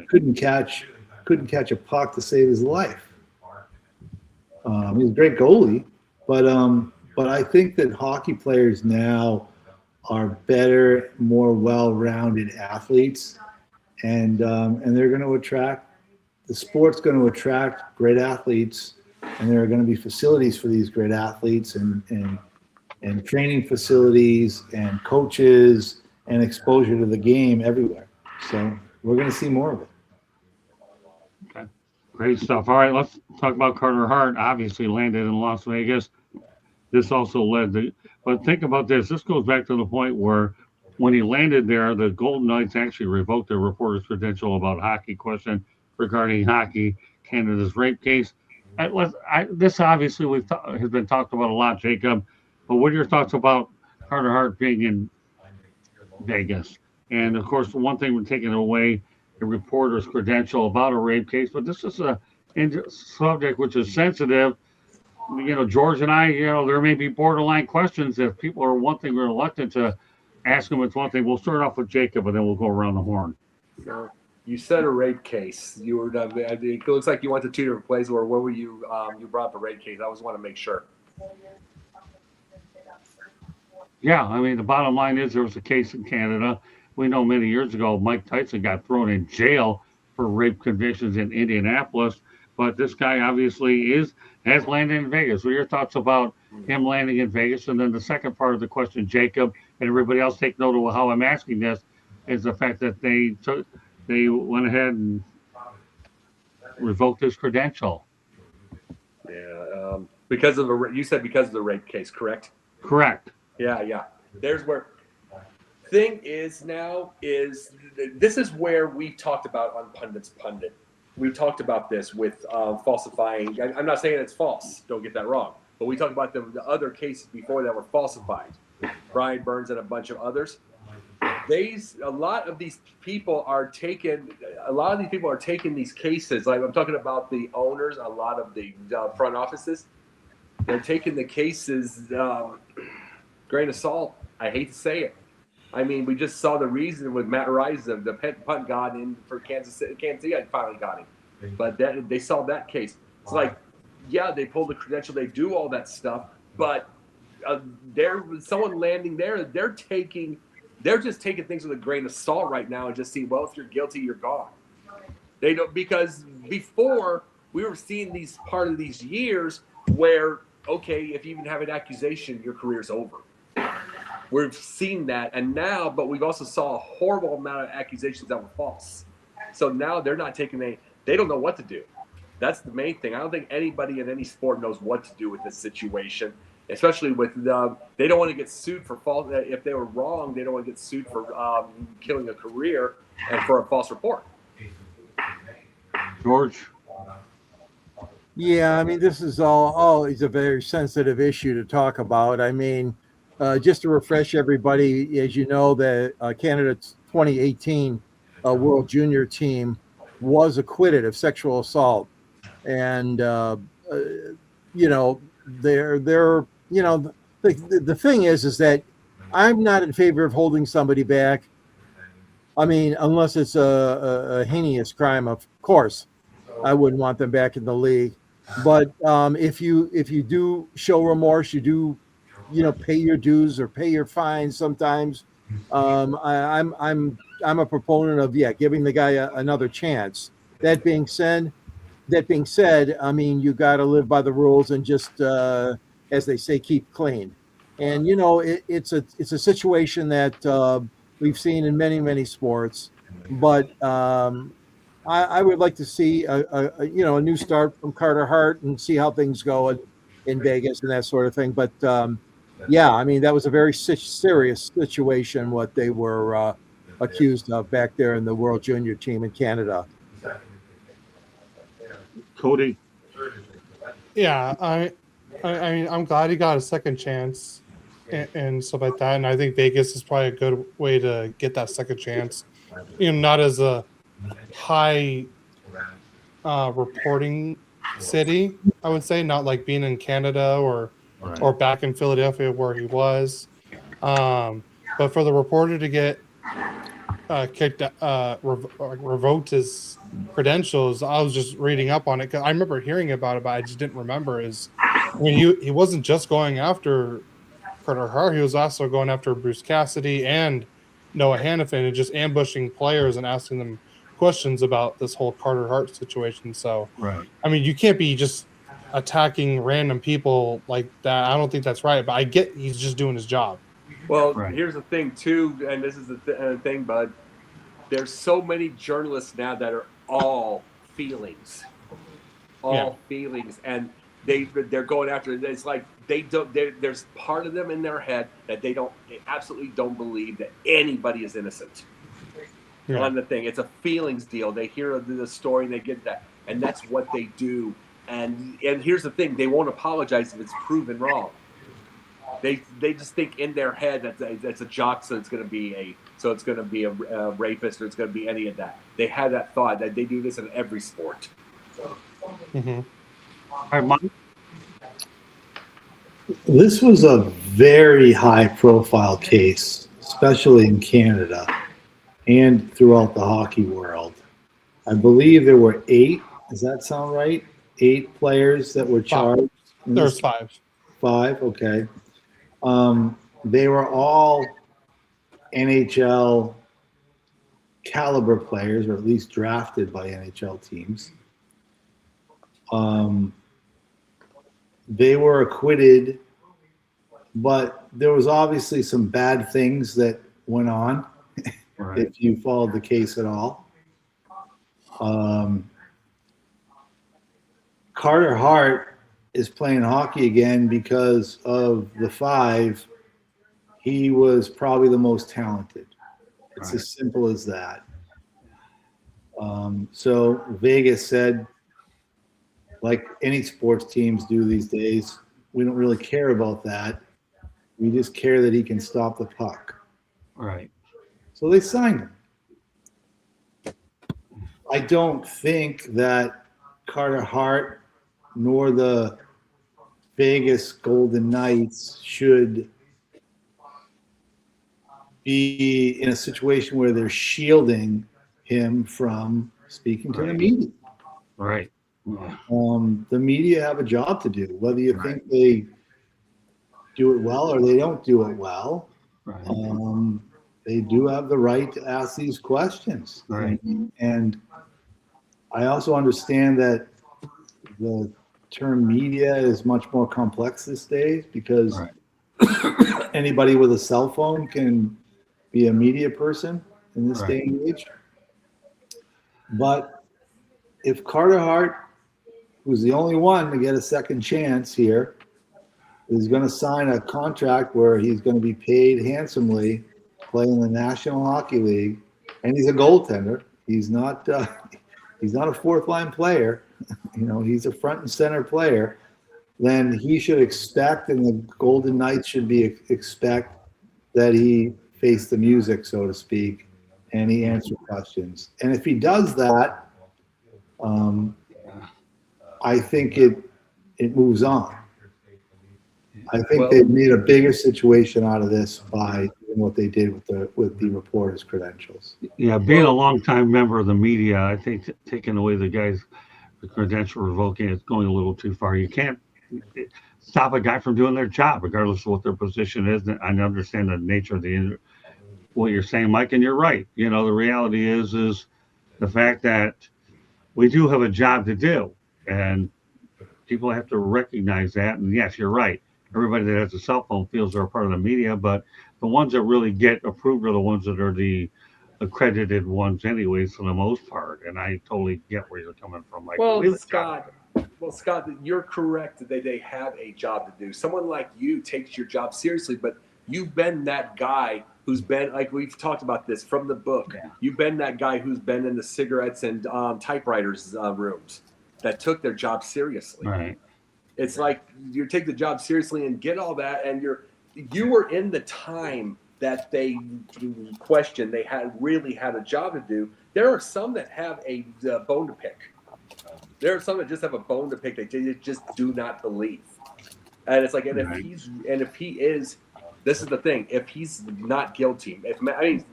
couldn't catch a puck to save his life. He's a great goalie, but I think that hockey players now are better, more well-rounded athletes, and they're going to attract. The sport's going to attract great athletes, and there are going to be facilities for these great athletes, and training facilities, and coaches, and exposure to the game everywhere. So we're going to see more of it. Okay, great stuff. All right, let's talk about Carter Hart. Obviously landed in Las Vegas. This also led to, but think about this. This goes back to the point where when he landed there, the Golden Knights actually revoked their reporter's credential about hockey question regarding Hockey Canada's rape case. This obviously has been talked about a lot, Jacob. But what are your thoughts about Carter Hart being in Vegas? And of course, the one thing we're taking away a reporter's credential about a rape case, but this is a subject which is sensitive. You know, George and I, there may be borderline questions. If people are one thing, we're reluctant to ask them. It's one thing. We'll start off with Jacob, and then we'll go around the horn. You said a rape case. You were. It looks like you went to two different places. Or where were you? You brought up a rape case. I just want to make sure. Yeah, I mean, the bottom line is there was a case in Canada. We know many years ago Mike Tyson got thrown in jail for rape convictions in Indianapolis. But this guy obviously has landed in Vegas. What are your thoughts about him landing in Vegas? And then the second part of the question, Jacob, and everybody else take note of how I'm asking this, is the fact that they went ahead and revoked his credential. Yeah, you said because of the rape case, correct? Correct. Yeah. There's where thing is now is this is where we talked about on Pundit. We talked about this with falsifying. I'm not saying it's false. Don't get that wrong. But we talked about the other cases before that were falsified. Brian Burns and a bunch of others. A lot of these people are taking these cases. Like I'm talking about the owners, a lot of the front offices. They're taking the cases grain of salt. I hate to say it. I mean, we just saw the reason with Matt Riza, the punt got in for Kansas City. I finally got him, but they saw that case. It's like, yeah, they pulled the credential, they do all that stuff, but there was someone landing there. They're just taking things with a grain of salt right now and just see, well, if you're guilty, you're gone. They don't, because before we were seeing these part of these years where, okay, if you even have an accusation, your career's over. We've seen that, and now, but we've also saw a horrible amount of accusations that were false. So now they're not taking they don't know what to do. That's the main thing. I don't think anybody in any sport knows what to do with this situation, especially with they don't want to get sued for false. If they were wrong, they don't want to get sued for killing a career and for a false report. George. Yeah, I mean, this is always a very sensitive issue to talk about. I mean, just to refresh everybody, as you know, the Canada's 2018 World Junior team was acquitted of sexual assault, and you know, the thing is that I'm not in favor of holding somebody back. I mean, unless it's a heinous crime, of course, I wouldn't want them back in the league. But if you do show remorse, you do, pay your dues or pay your fines sometimes. I'm a proponent of giving the guy another chance. That being said, I mean, you got to live by the rules and just, as they say, keep clean. And it's a situation that we've seen in many sports, but I would like to see a new start from Carter Hart and see how things go in Vegas and that sort of thing. But I mean, that was a very serious situation what they were accused of back there in the World Junior team in Canada. Cody. Yeah, I mean, I'm glad he got a second chance and stuff like that. And I think Vegas is probably a good way to get that second chance. Not as a high reporting city, I would say, not like being in Canada or back in Philadelphia where he was. But for the reporter to get revoked his credentials, I was just reading up on it because I remember hearing about it, but I just didn't remember. He wasn't just going after Carter Hart, he was also going after Bruce Cassidy and Noah Hannafin and just ambushing players and asking them questions about this whole Carter Hart situation. So, I mean, you can't be just attacking random people like that. I don't think that's right, but I get he's just doing his job. Well, here's the thing, too, and this is the thing, bud. There's so many journalists now that are all feelings. Feelings. And they're going after it. It's like there's part of them in their head that they absolutely don't believe that anybody is innocent. On the thing. It's a feelings deal. They hear the story and they get that. And that's what they do. And here's the thing, they won't apologize if it's proven wrong. They just think in their head that it's a jock, so it's going to be a rapist, or it's going to be any of that. They have that thought that they do this in every sport. Mm-hmm. All right, Mike. This was a very high-profile case, especially in Canada and throughout the hockey world. I believe there were 8. Does that sound right? 8 players that were charged. There's 5. 5, okay. They were all NHL caliber players, or at least drafted by NHL teams. They were acquitted, but there was obviously some bad things that went on, if you followed the case at all. Carter Hart is playing hockey again because of the 5. He was probably the most talented. It's as simple as that. So Vegas said, like any sports teams do these days, we don't really care about that. We just care that he can stop the puck. Right. So they signed him. I don't think that Carter Hart nor the Vegas Golden Knights should be in a situation where they're shielding him from speaking to the media. Right. The media have a job to do, whether you think they do it well or they don't do it well. They do have the right to ask these questions. And I also understand that the term media is much more complex these days because anybody with a cell phone can be a media person in this day and age. But if Carter Hart, who's the only one to get a second chance here, is going to sign a contract where he's going to be paid handsomely, playing in the National Hockey League, and he's a goaltender. He's not a fourth line player. He's a front and center player. Then he should expect, and the Golden Knights should expect that he face the music, so to speak, and he answers questions. And if he does that, I think it moves on. I think they've made a bigger situation out of this by doing what they did with the reporter's credentials. Yeah, being a longtime member of the media, I think taking away the credential revoking it's going a little too far. You can't stop a guy from doing their job, regardless of what their position is. I understand the nature of what you're saying, Mike, and you're right. The reality is the fact that we do have a job to do, and people have to recognize that. And yes, you're right. Everybody that has a cell phone feels they're a part of the media, but the ones that really get approved are the ones that are the accredited ones anyways, for the most part. And I totally get where you're coming from. Like, Scott, you're correct that they have a job to do. Someone like you takes your job seriously, but you've been that guy who's been, like we've talked about this from the book. Yeah. You've been that guy who's been in the cigarettes and typewriters rooms that took their job seriously. Right. It's like you take the job seriously and get all that, and you were in the time that they questioned. They really had a job to do. There are some that have a bone to pick. There are some that just have a bone to pick. They just do not believe. And it's like, if he is, this is the thing. If he's not guilty,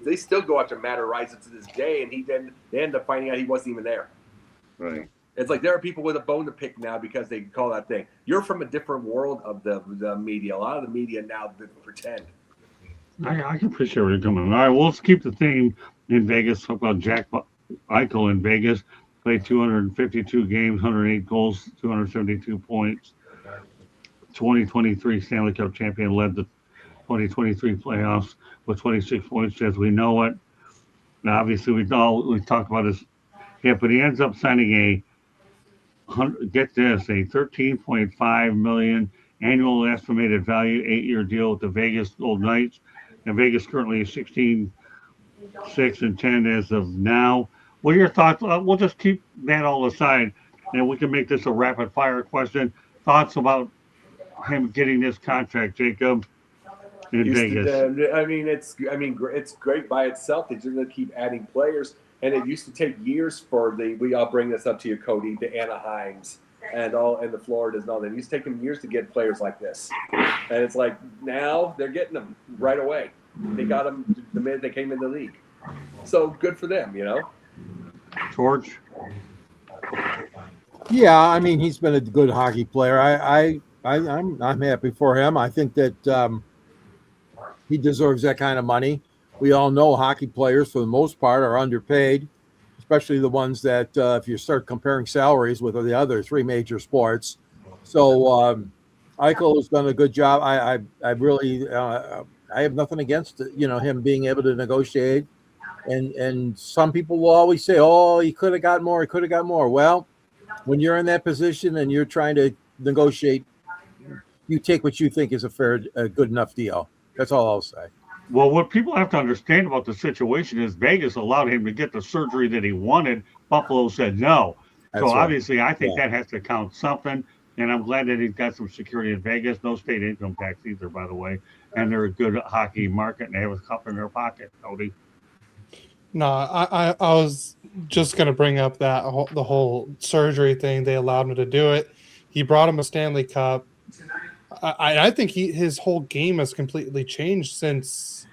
they still go after Matt Araiza to this day, and they end up finding out he wasn't even there. Right. It's like there are people with a bone to pick now because they call that thing. You're from a different world of the media. A lot of the media now pretend. I can appreciate where you're coming. All right, well, let's keep the theme in Vegas. Talk about Jack Eichel in Vegas. Played 252 games, 108 goals, 272 points. 2023 Stanley Cup champion, led the 2023 playoffs with 26 points as we know it. Now, obviously, we talked about his hit, but he ends up signing a $13.5 million annual estimated value 8-year deal with the Vegas Golden Knights. And Vegas currently is 16-6-10 as of now. What are your thoughts? We'll just keep that all aside, and we can make this a rapid fire question. Thoughts about him getting this contract, Jacob, in Vegas? It's great by itself. They're going to keep adding players. And it used to take years for I'll bring this up to you, Cody, the Anaheims and the Floridas and all that. It used to take them years to get players like this. And it's like now they're getting them right away. They got them the minute they came in the league. So good for them, George? Yeah, he's been a good hockey player. I'm happy for him. I think that he deserves that kind of money. We all know hockey players, for the most part, are underpaid, especially the ones that if you start comparing salaries with the other three major sports. So Eichel has done a good job. I really I have nothing against him being able to negotiate. And some people will always say, "Oh, he could have got more. He could have got more." Well, when you're in that position and you're trying to negotiate, you take what you think is a good enough deal. That's all I'll say. Well, what people have to understand about the situation is Vegas allowed him to get the surgery that he wanted. Buffalo said no. So obviously, I think that has to count something. And I'm glad that he's got some security in Vegas. No state income tax either, by the way. And they're a good hockey market, and they have a cup in their pocket, Cody. No, I was just going to bring up that the whole surgery thing. They allowed him to do it. He brought him a Stanley Cup. I think his whole game has completely changed since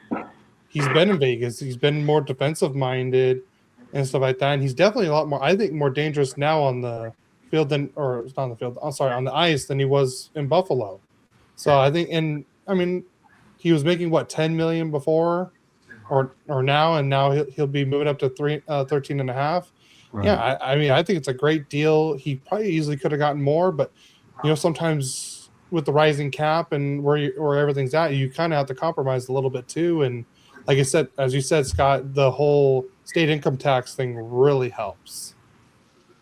he's been in Vegas. He's been more defensive minded and stuff like that. And he's definitely a lot more, I think, more dangerous now on the field on the ice than he was in Buffalo. So I think, he was making $10 million before or now, and now he'll be moving up to 13.5. Right. Yeah, I mean, I think it's a great deal. He probably easily could have gotten more, but sometimes with the rising cap and where everything's at, you kind of have to compromise a little bit too. And like I said, as you said, Scott, the whole state income tax thing really helps.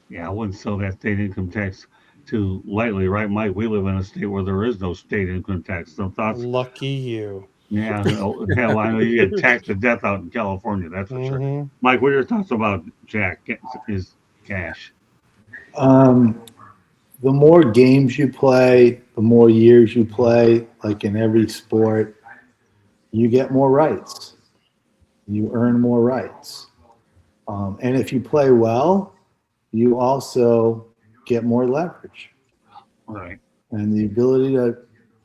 Yeah, I wouldn't sell that state income tax too lightly, right, Mike? We live in a state where there is no state income tax. No thoughts? Lucky you. Yeah, hell, I know you get taxed to death out in California. That's for sure. Mhm. Mike, what are your thoughts about Jack? His cash? The more games you play, the more years you play, like in every sport, you get more rights. You earn more rights. And if you play well, you also get more leverage Right. and the ability to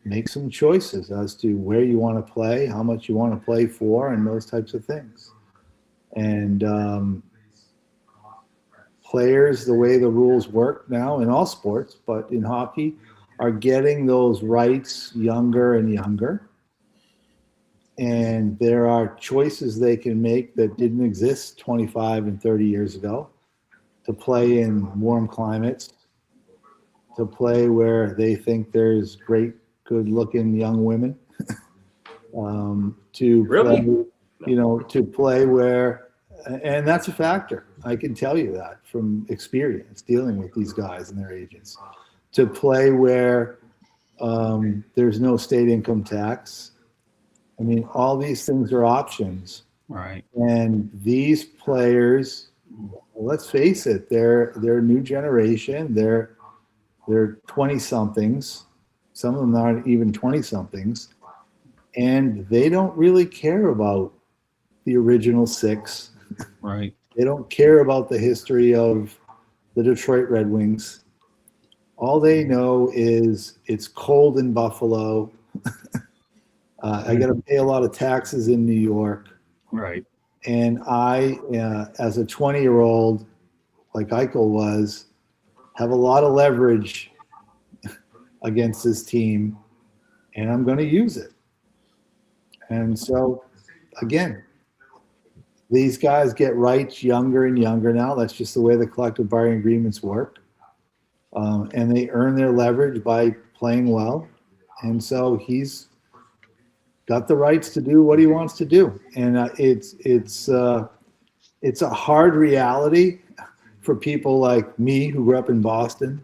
make some choices as to where you want to play, how much you want to play for, and those types of things. And players, the way the rules work now in all sports, but in hockey, are getting those rights younger and younger. And there are choices they can make that didn't exist 25 and 30 years ago, to play in warm climates, to play where they think there's great, good-looking young women, to Really? play, to play where, and that's a factor. I can tell you that from experience dealing with these guys and their agents, to play where there's no state income tax. I mean, all these things are options. Right. And these players, let's face it, they're a new generation. They're 20-somethings. Some of them aren't even 20-somethings. And they don't really care about the original six. Right. They don't care about the history of the Detroit Red Wings. All they know is it's cold in Buffalo. I got to pay a lot of taxes in New York. Right. And I, as a 20-year-old, like Eichel was, have a lot of leverage against this team, and I'm going to use it. And so, again, these guys get rights younger and younger now. That's just the way the collective bargaining agreements work. And they earn their leverage by playing well. And so he's got the rights to do what he wants to do. And it's a hard reality for people like me who grew up in Boston,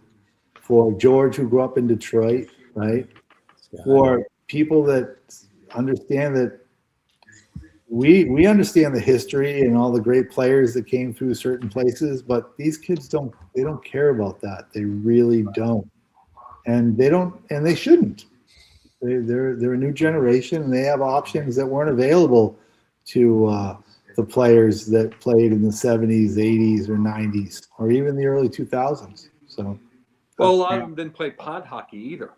for George who grew up in Detroit, right? For people that understand that we understand the history and all the great players that came through certain places, but these kids don't care about that. They really don't. And they shouldn't. They're a new generation, and they have options that weren't available to the players that played in the 70s, 80s, or 90s, or even the early 2000s. So, well, a lot of them didn't play pond hockey either.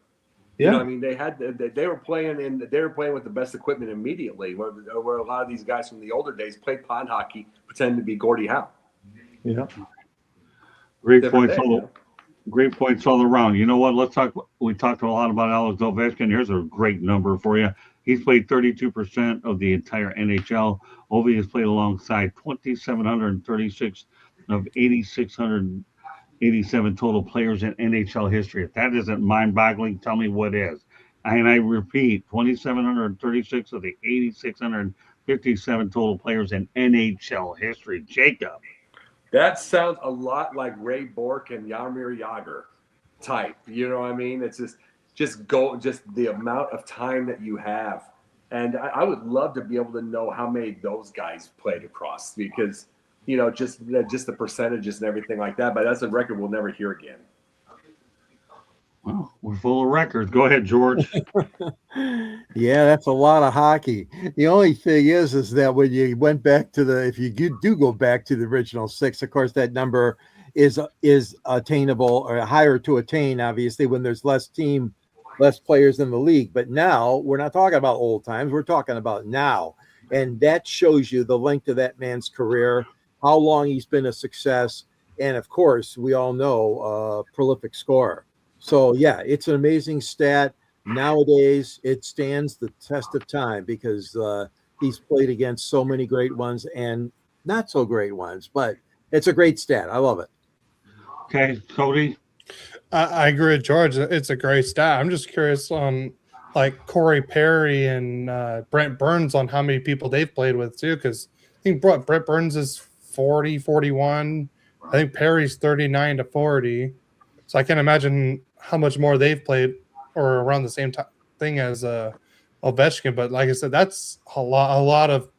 yeah, I mean, they were playing with the best equipment immediately. Where a lot of these guys from the older days played pond hockey, pretending to be Gordie Howe. yeah. Great points. Great points all around. You know what? Let's talk. We talked a lot about Alex Ovechkin. Here's a great number for you. He's played 32% of the entire NHL. Ovi has played alongside 2,736 of 8,687 total players in NHL history. If that isn't mind-boggling, tell me what is. And I repeat, 2,736 of the 8,657 total players in NHL history. Jacob. That sounds a lot like Ray Bourque and Jaromir Jagr type. You know what I mean? It's just the amount of time that you have. And I would love to be able to know how many those guys played across, because, just the percentages and everything like that. But that's a record we'll never hear again. Well, we're full of records. Go ahead, George. Yeah, that's a lot of hockey. The only thing is that when you went back to if you do go back to the original six, of course, that number is attainable, or higher to attain, obviously, when there's less players in the league. But now we're not talking about old times. We're talking about now. And that shows you the length of that man's career, how long he's been a success. And of course, we all know prolific scorer. So yeah, it's an amazing stat. Nowadays, it stands the test of time because he's played against so many great ones and not so great ones. But it's a great stat. I love it. Okay, Cody. I agree with George. It's a great stat. I'm just curious on like Corey Perry and Brent Burns on how many people they've played with too. Because I think Brent Burns is 40, 41. I think Perry's 39 to 40. So I can't imagine how much more they've played or around the same thing as Ovechkin. But like I said, that's a lot of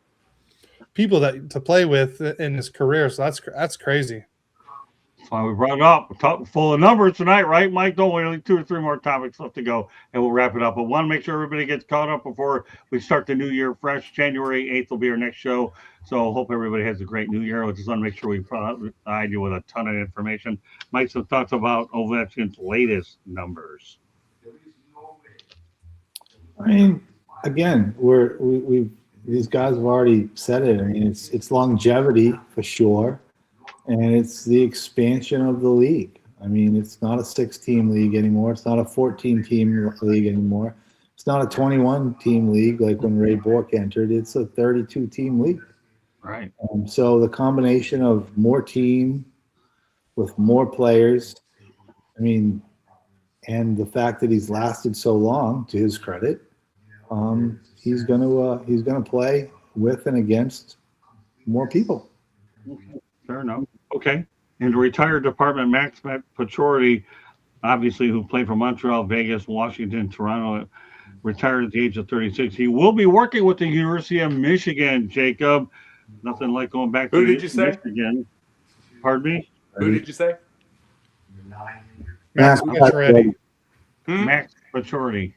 people that to play with in his career. So that's crazy. That's why we brought it up. We're talking full of numbers tonight, right, Mike? Don't wait, only 2 or 3 more topics left to go, and we'll wrap it up. But want to make sure everybody gets caught up before we start the new year fresh. January 8th will be our next show. So hope everybody has a great new year. We just want to make sure we provide you with a ton of information. Mike, some thoughts about Ovechkin's latest numbers. I mean, again, we've these guys have already said it. I mean, it's longevity for sure, and it's the expansion of the league. I mean, it's not a 6-team league anymore. It's not a 14-team league anymore. It's not a 21-team league like when Ray Bourque entered. It's a 32-team league. Right. So the combination of more team with more players, I mean, and the fact that he's lasted so long, to his credit, he's gonna play with and against more people. Fair enough. Okay. And the retired department, Max Pacioretty, obviously, who played for Montreal, Vegas, Washington, Toronto, retired at the age of 36. He will be working with the University of Michigan, Jacob. Nothing like going back to Michigan. Pardon me? Who did you say? Max Pacioretty. Max Pacioretty.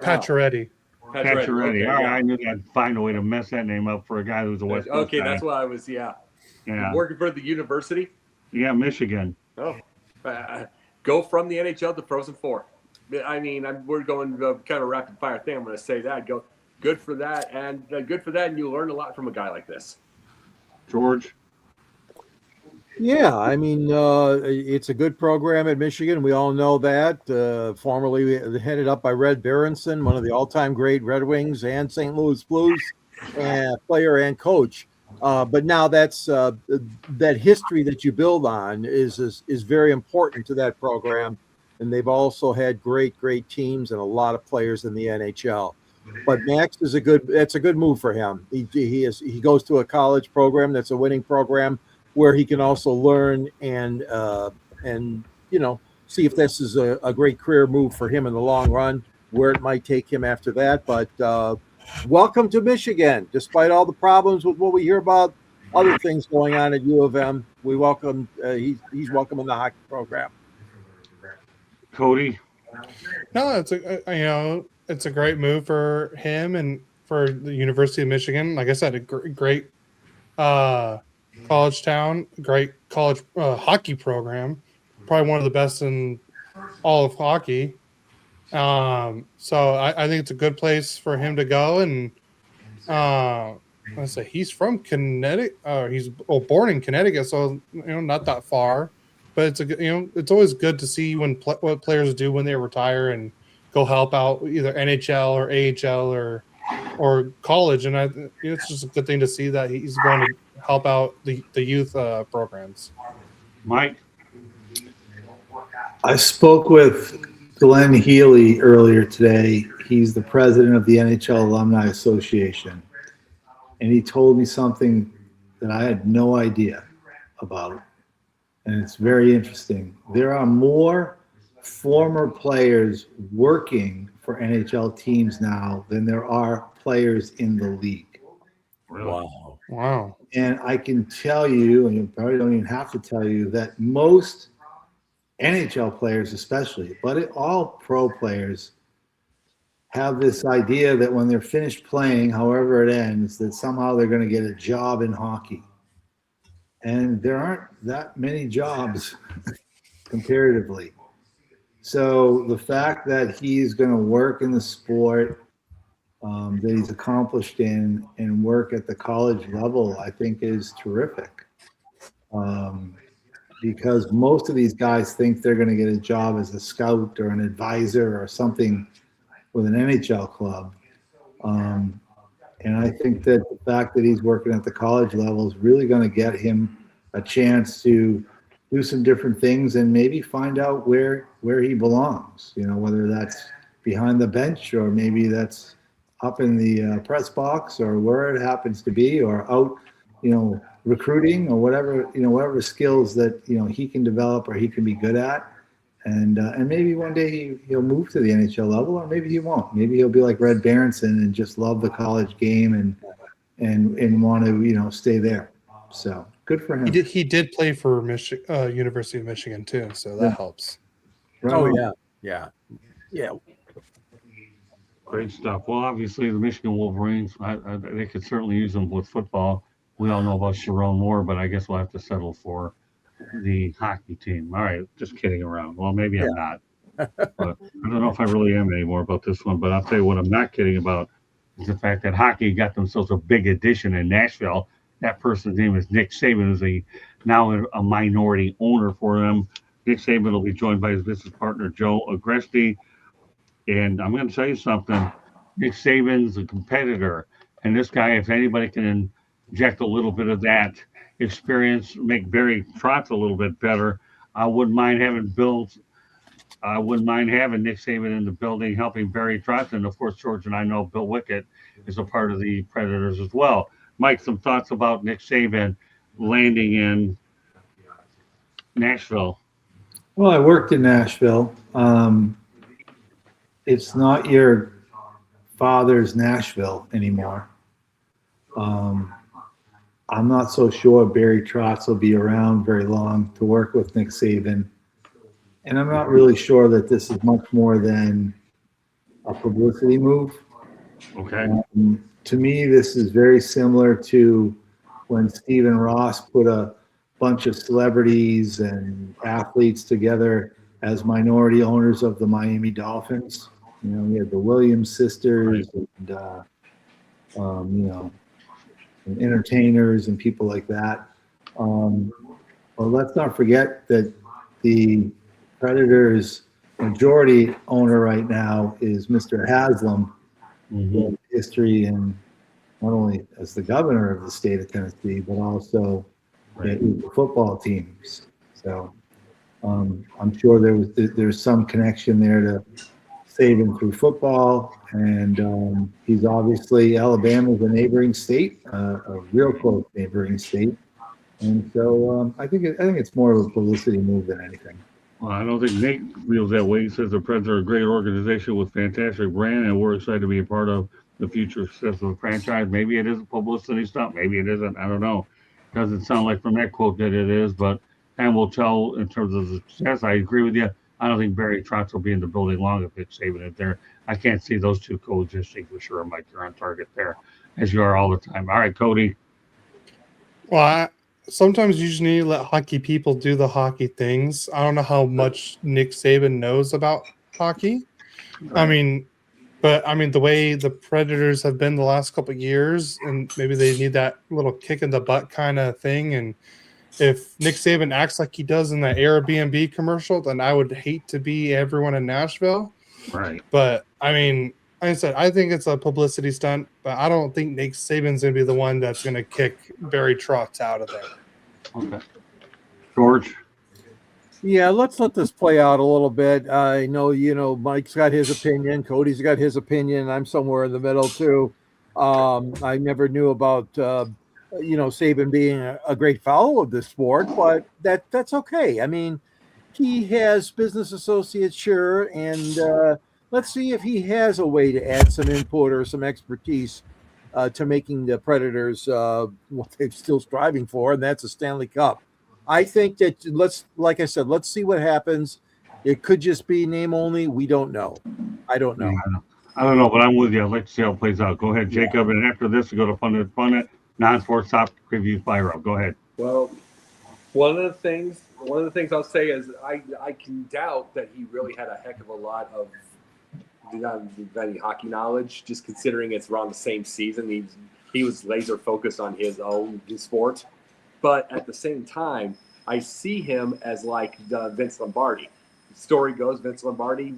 Pacioretty. Pacioretty. All right, I knew I'd find a way to mess that name up for a guy who's a West Coast Okay, guy. that's why I was, yeah. Yeah. Working for the university? Yeah, Michigan. Oh. Go from the NHL to Frozen Four. I mean, we're going kind of rapid fire thing. I'm going to say that. Go good for that, and you learn a lot from a guy like this. George? Yeah, I mean, it's a good program at Michigan. We all know that. Formerly headed up by Red Berenson, one of the all-time great Red Wings and St. Louis Blues player and coach. But now that's that history that you build on is very important to that program. And they've also had great teams and a lot of players in the NHL. But Max is that's a good move for him. He goes to a college program that's a winning program, where he can also learn and see if this is a great career move for him in the long run, where it might take him after that. But welcome to Michigan. Despite all the problems with what we hear about other things going on at U of M, we welcome. He's welcome in the hockey program. Cody? No, it's a great move for him and for the University of Michigan. Like I said, a great college town, great college hockey program, probably one of the best in all of hockey. So I think it's a good place for him to go. And let's say he's from Connecticut. He's born in Connecticut, so not that far. But it's always good to see what players do when they retire and go help out either NHL or AHL or college. And it's just a good thing to see that he's going to help out the youth programs. Mike? I spoke with Glenn Healy earlier today. He's the president of the NHL Alumni Association. And he told me something that I had no idea about. And it's very interesting. There are more former players working for NHL teams now than there are players in the league. Really? Wow. And I can tell you, and you probably don't even have to tell you, that most NHL players especially, but all pro players have this idea that when they're finished playing, however it ends, that somehow they're going to get a job in hockey. And there aren't that many jobs comparatively. So the fact that he's going to work in the sport that he's accomplished in and work at the college level, I think is terrific. Because most of these guys think they're going to get a job as a scout or an advisor or something with an NHL club. And I think that the fact that he's working at the college level is really going to get him a chance to do some different things and maybe find out where he belongs. Whether that's behind the bench or maybe that's up in the press box or where it happens to be, or out, recruiting or whatever skills that he can develop or he can be good at. And maybe one day he'll move to the NHL level, or maybe he won't. Maybe he'll be like Red Berenson and just love the college game and want to stay there. So good for him. He did play for University of Michigan too, so that helps. Right Oh on. yeah. Great stuff. Well, obviously the Michigan Wolverines, they could certainly use them with football. We all know about Sharon Moore, but I guess we'll have to settle for the hockey team. All right, just kidding around. Well, maybe I'm not, but I don't know if I really am anymore about this one. But I'll tell you what I'm not kidding about is the fact that hockey got themselves a big addition in Nashville. That person's name is Nick Saban, who's now a minority owner for them. Nick Saban will be joined by his business partner, Joe Agresti. And I'm going to tell you something. Nick Saban's a competitor. And this guy, if anybody can inject a little bit of that experience, make Barry Trotz a little bit better, I wouldn't mind having Nick Saban in the building helping Barry Trotz. And of course, George and I know Bill Wickett is a part of the Predators as well. Mike, some thoughts about Nick Saban landing in Nashville? Well, I worked in Nashville. It's not your father's Nashville anymore. I'm not so sure Barry Trotz will be around very long to work with Nick Saban. And I'm not really sure that this is much more than a publicity move. Okay. To me, this is very similar to when Stephen Ross put a bunch of celebrities and athletes together as minority owners of the Miami Dolphins. We had the Williams sisters and entertainers and people like that. Well, let's not forget that the Predators' majority owner right now is Mr. Haslam, with history in not only as the governor of the state of Tennessee, but also the football teams. So I'm sure there's some connection there to Saban through football, and he's obviously Alabama's a neighboring state, a real close neighboring state, and so I think it's more of a publicity move than anything. Well, I don't think Nate feels that way. He says the Preds are a great organization with fantastic brand, and we're excited to be a part of the future success of the franchise. Maybe it is a publicity stunt. Maybe it isn't. I don't know. Doesn't sound like from that quote that it is, but time will tell in terms of the success. I agree with you. I don't think Barry Trotz will be in the building long if Nick Saban is there. I can't see those two coexisting for sure, Mike. You're on target there, as you are all the time. All right, Cody. Well, sometimes you just need to let hockey people do the hockey things. I don't know how much Nick Saban knows about hockey. Right. The way the Predators have been the last couple of years, and maybe they need that little kick in the butt kind of thing. And if Nick Saban acts like he does in that Airbnb commercial, then I would hate to be everyone in Nashville. Right. But like I said, I think it's a publicity stunt, but I don't think Nick Saban's going to be the one that's going to kick Barry Trotz out of there. Okay. George. Yeah, let's let this play out a little bit. I know, Mike's got his opinion. Cody's got his opinion. I'm somewhere in the middle, too. I never knew about, Saban being a great follower of this sport, but that's okay. I mean, he has business associates, sure, and let's see if he has a way to add some input or some expertise to making the Predators what they're still striving for, and that's a Stanley Cup. I think that let's see what happens. It could just be name only. We don't know. I don't know. Yeah, I don't know, but I'm with you. I'd like to see how it plays out. Go ahead, Jacob. And after this, we go to Pundit, non-sports topic preview fire up. Go ahead. Well, one of the things I'll say is I can doubt that he really had a heck of a lot of any hockey knowledge, just considering it's around the same season. He was laser focused on his own sport. But at the same time, I see him as like Vince Lombardi. The story goes, Vince Lombardi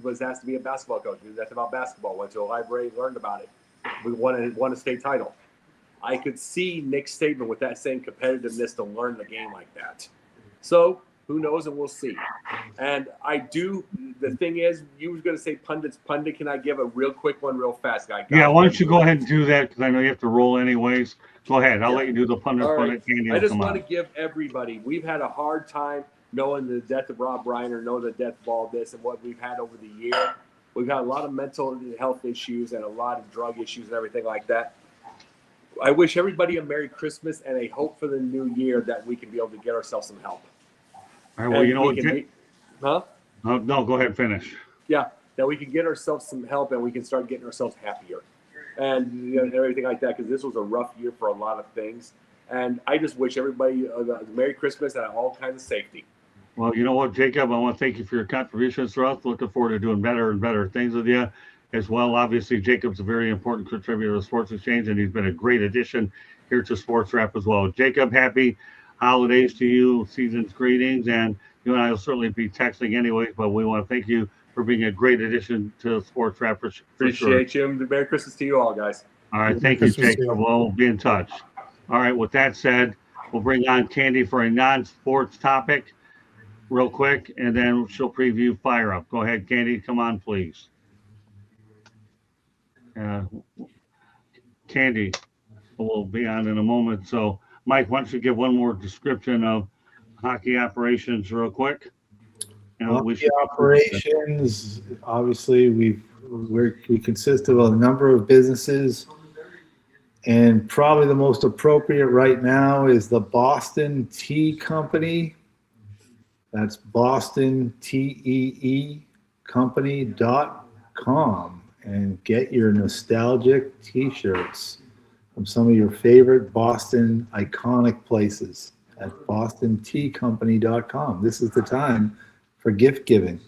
was asked to be a basketball coach. He was asked about basketball, went to a library, learned about it. We won a state title. I could see Nick Saban with that same competitiveness to learn the game like that. So who knows, and we'll see. And the thing is, you were going to say pundit. Can I give a real quick one real fast, guy? Yeah, why don't you go ahead and do that, because I know you have to roll anyways. Go ahead. I'll let you do the pundit. All right. Candy I will just come want on. to give everybody, we've had a hard time knowing the death of Rob Reiner, knowing the death of all this and what we've had over the year. We've had a lot of mental health issues and a lot of drug issues and everything like that. I wish everybody a Merry Christmas and a hope for the new year that we can be able to get ourselves some help. All right, well, you know what? Huh? No, go ahead, finish. Yeah, that we can get ourselves some help and we can start getting ourselves happier and everything like that, because this was a rough year for a lot of things. And I just wish everybody a Merry Christmas and all kinds of safety. Well, you know what, Jacob? I want to thank you for your contributions throughout. Looking forward to doing better and better things with you as well. Obviously, Jacob's a very important contributor to Sports Exchange, and he's been a great addition here to Sports Wrap as well. Jacob, happy holidays to you, season's greetings, and you and I will certainly be texting anyways, but we want to thank you for being a great addition to Sports Wrap for Appreciate sure. you. Merry Christmas to you all, guys. All right, thank you, Jacob. We'll be in touch. All right, with that said, we'll bring on Candy for a non-sports topic real quick, and then she'll preview Fire Up. Go ahead, Candy. Come on, please. Candy will be on in a moment. So, Mike, why don't you give one more description of hockey operations real quick? Hockey operations, obviously, we consist of a number of businesses, and probably the most appropriate right now is the Boston Tea Company. That's Boston Tee Company.com, and get your nostalgic t-shirts from some of your favorite Boston iconic places at BostonTeaCompany.com. This is the time for gift giving.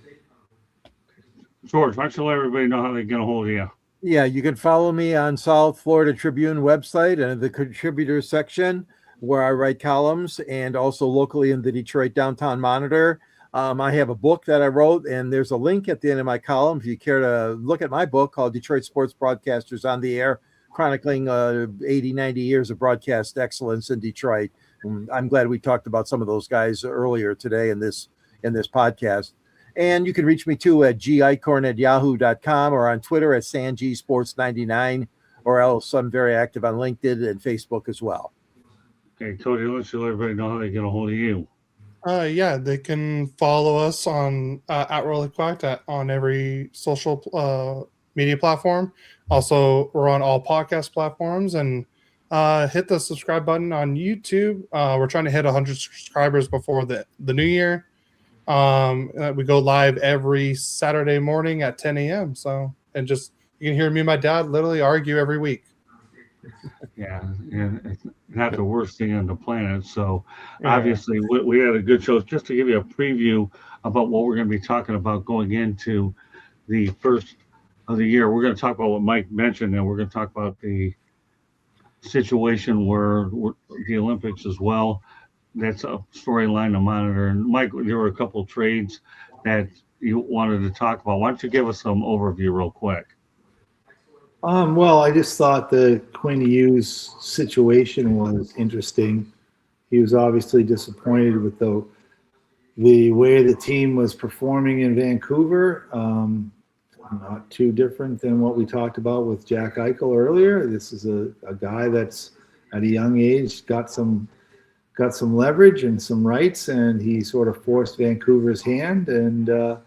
George, why don't you let everybody know how they get a hold of you? Yeah, you can follow me on South Florida Tribune website and the contributors section where I write columns, and also locally in the Detroit Downtown Monitor. I have a book that I wrote, and there's a link at the end of my column if you care to look at my book called Detroit Sports Broadcasters on the Air, chronicling 80, 90 years of broadcast excellence in Detroit. And I'm glad we talked about some of those guys earlier today in this podcast. And you can reach me too at gicorn@yahoo.com or on Twitter at SanGSports99, or else I'm very active on LinkedIn and Facebook as well. Okay, Cody, let's let everybody know how they get a hold of you. Yeah, they can follow us on at Rolly Quacked on every social media platform. Also, we're on all podcast platforms, and hit the subscribe button on YouTube. We're trying to hit 100 subscribers before the new year. We go live every Saturday morning at 10 a.m. So, and just you can hear me and my dad literally argue every week. Yeah, and it's not the worst thing on the planet. So, obviously, we had a good show. Just to give you a preview about what we're going to be talking about going into the first of the year, we're going to talk about what Mike mentioned, and we're going to talk about the situation where the Olympics as well. That's a storyline to monitor. And Mike, there were a couple of trades that you wanted to talk about. Why don't you give us some overview real quick? Well, I just thought the Quinn Hughes situation was interesting. He was obviously disappointed with the way the team was performing in Vancouver. Not too different than what we talked about with Jack Eichel earlier. This is a guy that's at a young age got some leverage and some rights, and he sort of forced Vancouver's hand. And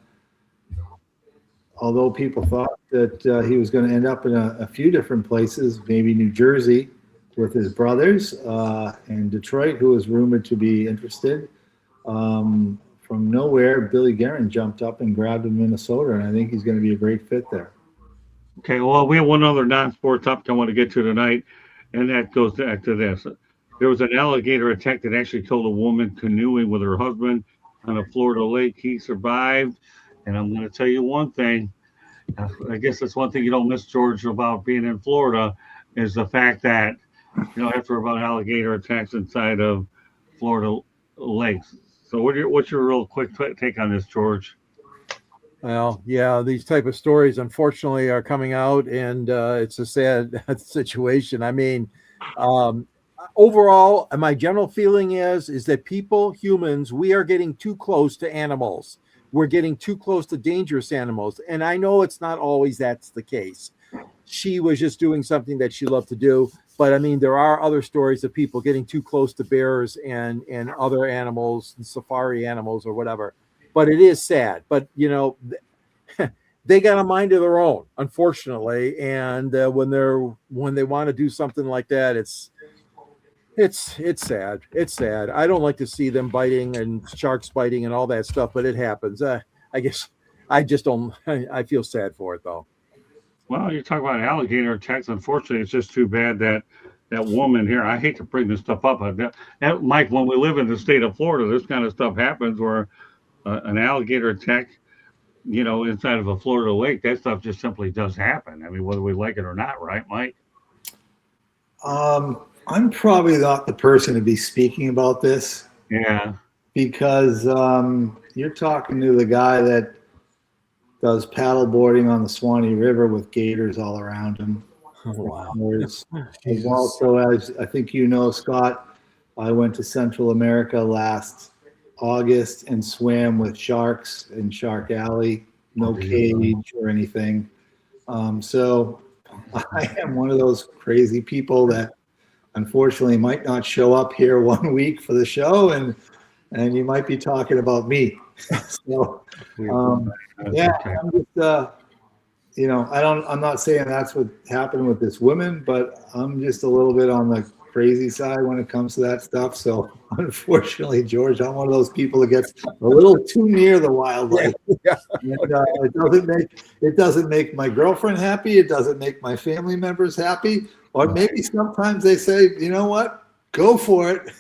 although people thought that he was going to end up in a few different places, maybe New Jersey with his brothers, and Detroit, who was rumored to be interested. From nowhere, Billy Guerin jumped up and grabbed him in Minnesota, and I think he's going to be a great fit there. Okay, well, we have one other non-sport topic I want to get to tonight, and that goes back to this. There was an alligator attack that actually killed a woman canoeing with her husband on a Florida lake. He survived, and I'm going to tell you one thing. I guess that's one thing you don't miss, George, about being in Florida, is the fact that you don't have to worry about alligator attacks inside of Florida lakes. So what's your real quick take on this, George? Well, yeah, these type of stories, unfortunately, are coming out, and it's a sad situation. I mean, Um, Overall, my general feeling is that humans, we are getting too close to animals. We're getting too close to dangerous animals. And I know it's not always that's the case. She was just doing something that she loved to do. But I mean, there are other stories of people getting too close to bears and other animals, and safari animals or whatever. But it is sad. But, you know, they got a mind of their own, unfortunately. And when they want to do something like that, it's sad. It's sad. I don't like to see them biting and sharks biting and all that stuff, but it happens. I guess I just don't. I feel sad for it though. Well, you talk about alligator attacks. Unfortunately, it's just too bad that that woman here. I hate to bring this stuff up, but Mike, when we live in the state of Florida, this kind of stuff happens where an alligator attack, you know, inside of a Florida lake, that stuff just simply does happen. I mean, whether we like it or not, right, Mike? I'm probably not the person to be speaking about this Yeah. because you're talking to the guy that does paddle boarding on the Swanee River with gators all around him. Oh, wow. There's also, as I think you know, Scott, I went to Central America last August and swam with sharks in Shark Alley, no cage or anything. So I am one of those crazy people that unfortunately might not show up here 1 week for the show, and you might be talking about me. So yeah, Okay. I'm just you know, I'm not saying that's what happened with this woman, but I'm just a little bit on the crazy side when it comes to that stuff. So unfortunately, George, I'm one of those people that gets a little too near the wildlife. Yeah. And, it doesn't make my girlfriend happy. It doesn't make my family members happy. Or maybe sometimes they say, you know what, go for it.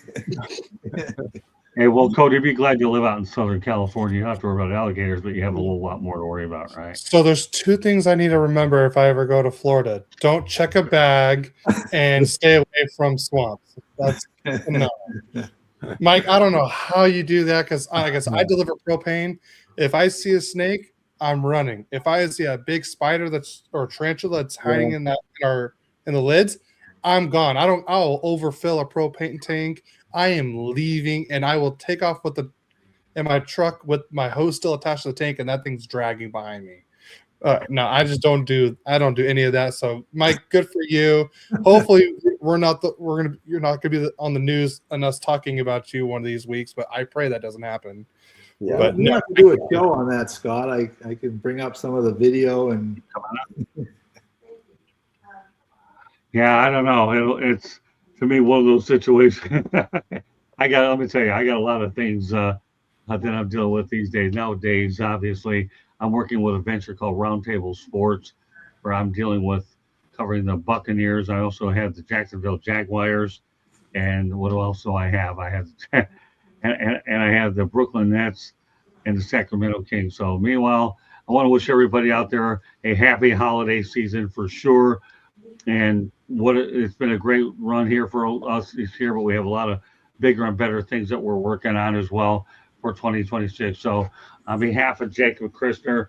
Hey, well, Cody, be glad you live out in Southern California. You don't have to worry about alligators, but you have a little lot more to worry about, right? So there's two things I need to remember if I ever go to Florida. Don't check a bag and stay away from swamps. That's no. Mike, I don't know how you do that because I guess I deliver propane. If I see a snake, I'm running. If I see a big spider or tarantula that's hiding in the lids, I'm gone. I'll overfill a propane tank. I am leaving and I will take off in my truck with my hose still attached to the tank and that thing's dragging behind me. No, I just don't do any of that. So Mike, good for you. Hopefully you're not gonna be on the news and us talking about you one of these weeks, but I pray that doesn't happen. Yeah, But we no, have to do a show on that, Scott. I can bring up some of the video and Yeah, I don't know. It's to me one of those situations. Let me tell you, I got a lot of things that I'm dealing with these days. Nowadays, obviously, I'm working with a venture called Roundtable Sports, where I'm dealing with covering the Buccaneers. I also have the Jacksonville Jaguars, and what else do I have? I have and I have the Brooklyn Nets and the Sacramento Kings. So, meanwhile, I want to wish everybody out there a happy holiday season for sure. And it's been a great run here for us this year, but we have a lot of bigger and better things that we're working on as well for 2026. So, on behalf of Jacob Christner,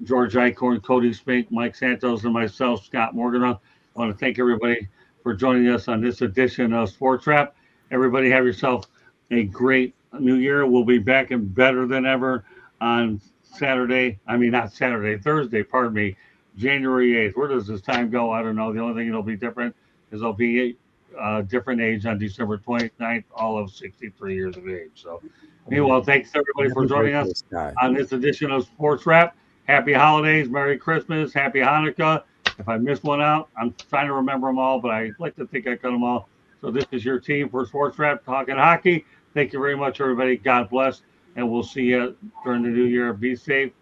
George Icorn, Cody Spink, Mike Santos, and myself, Scott Morgan, I want to thank everybody for joining us on this edition of Sports Wrap. Everybody have yourself a great new year. We'll be back and better than ever on Thursday, pardon me, January 8th. Where does this time go? I don't know. The only thing that'll be different is there'll be a different age on December 29th, all of 63 years of age. So, meanwhile, thanks everybody for joining us on this edition of Sports Wrap. Happy holidays, Merry Christmas, Happy Hanukkah. If I missed one out, I'm trying to remember them all, but I like to think I got them all. So this is your team for Sports Wrap Talking Hockey. Thank you very much, everybody. God bless, and we'll see you during the new year. Be safe.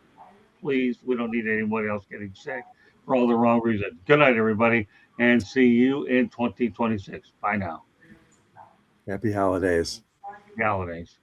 Please, we don't need anybody else getting sick for all the wrong reasons. Good night, everybody, and see you in 2026. Bye now. Happy holidays. Happy holidays.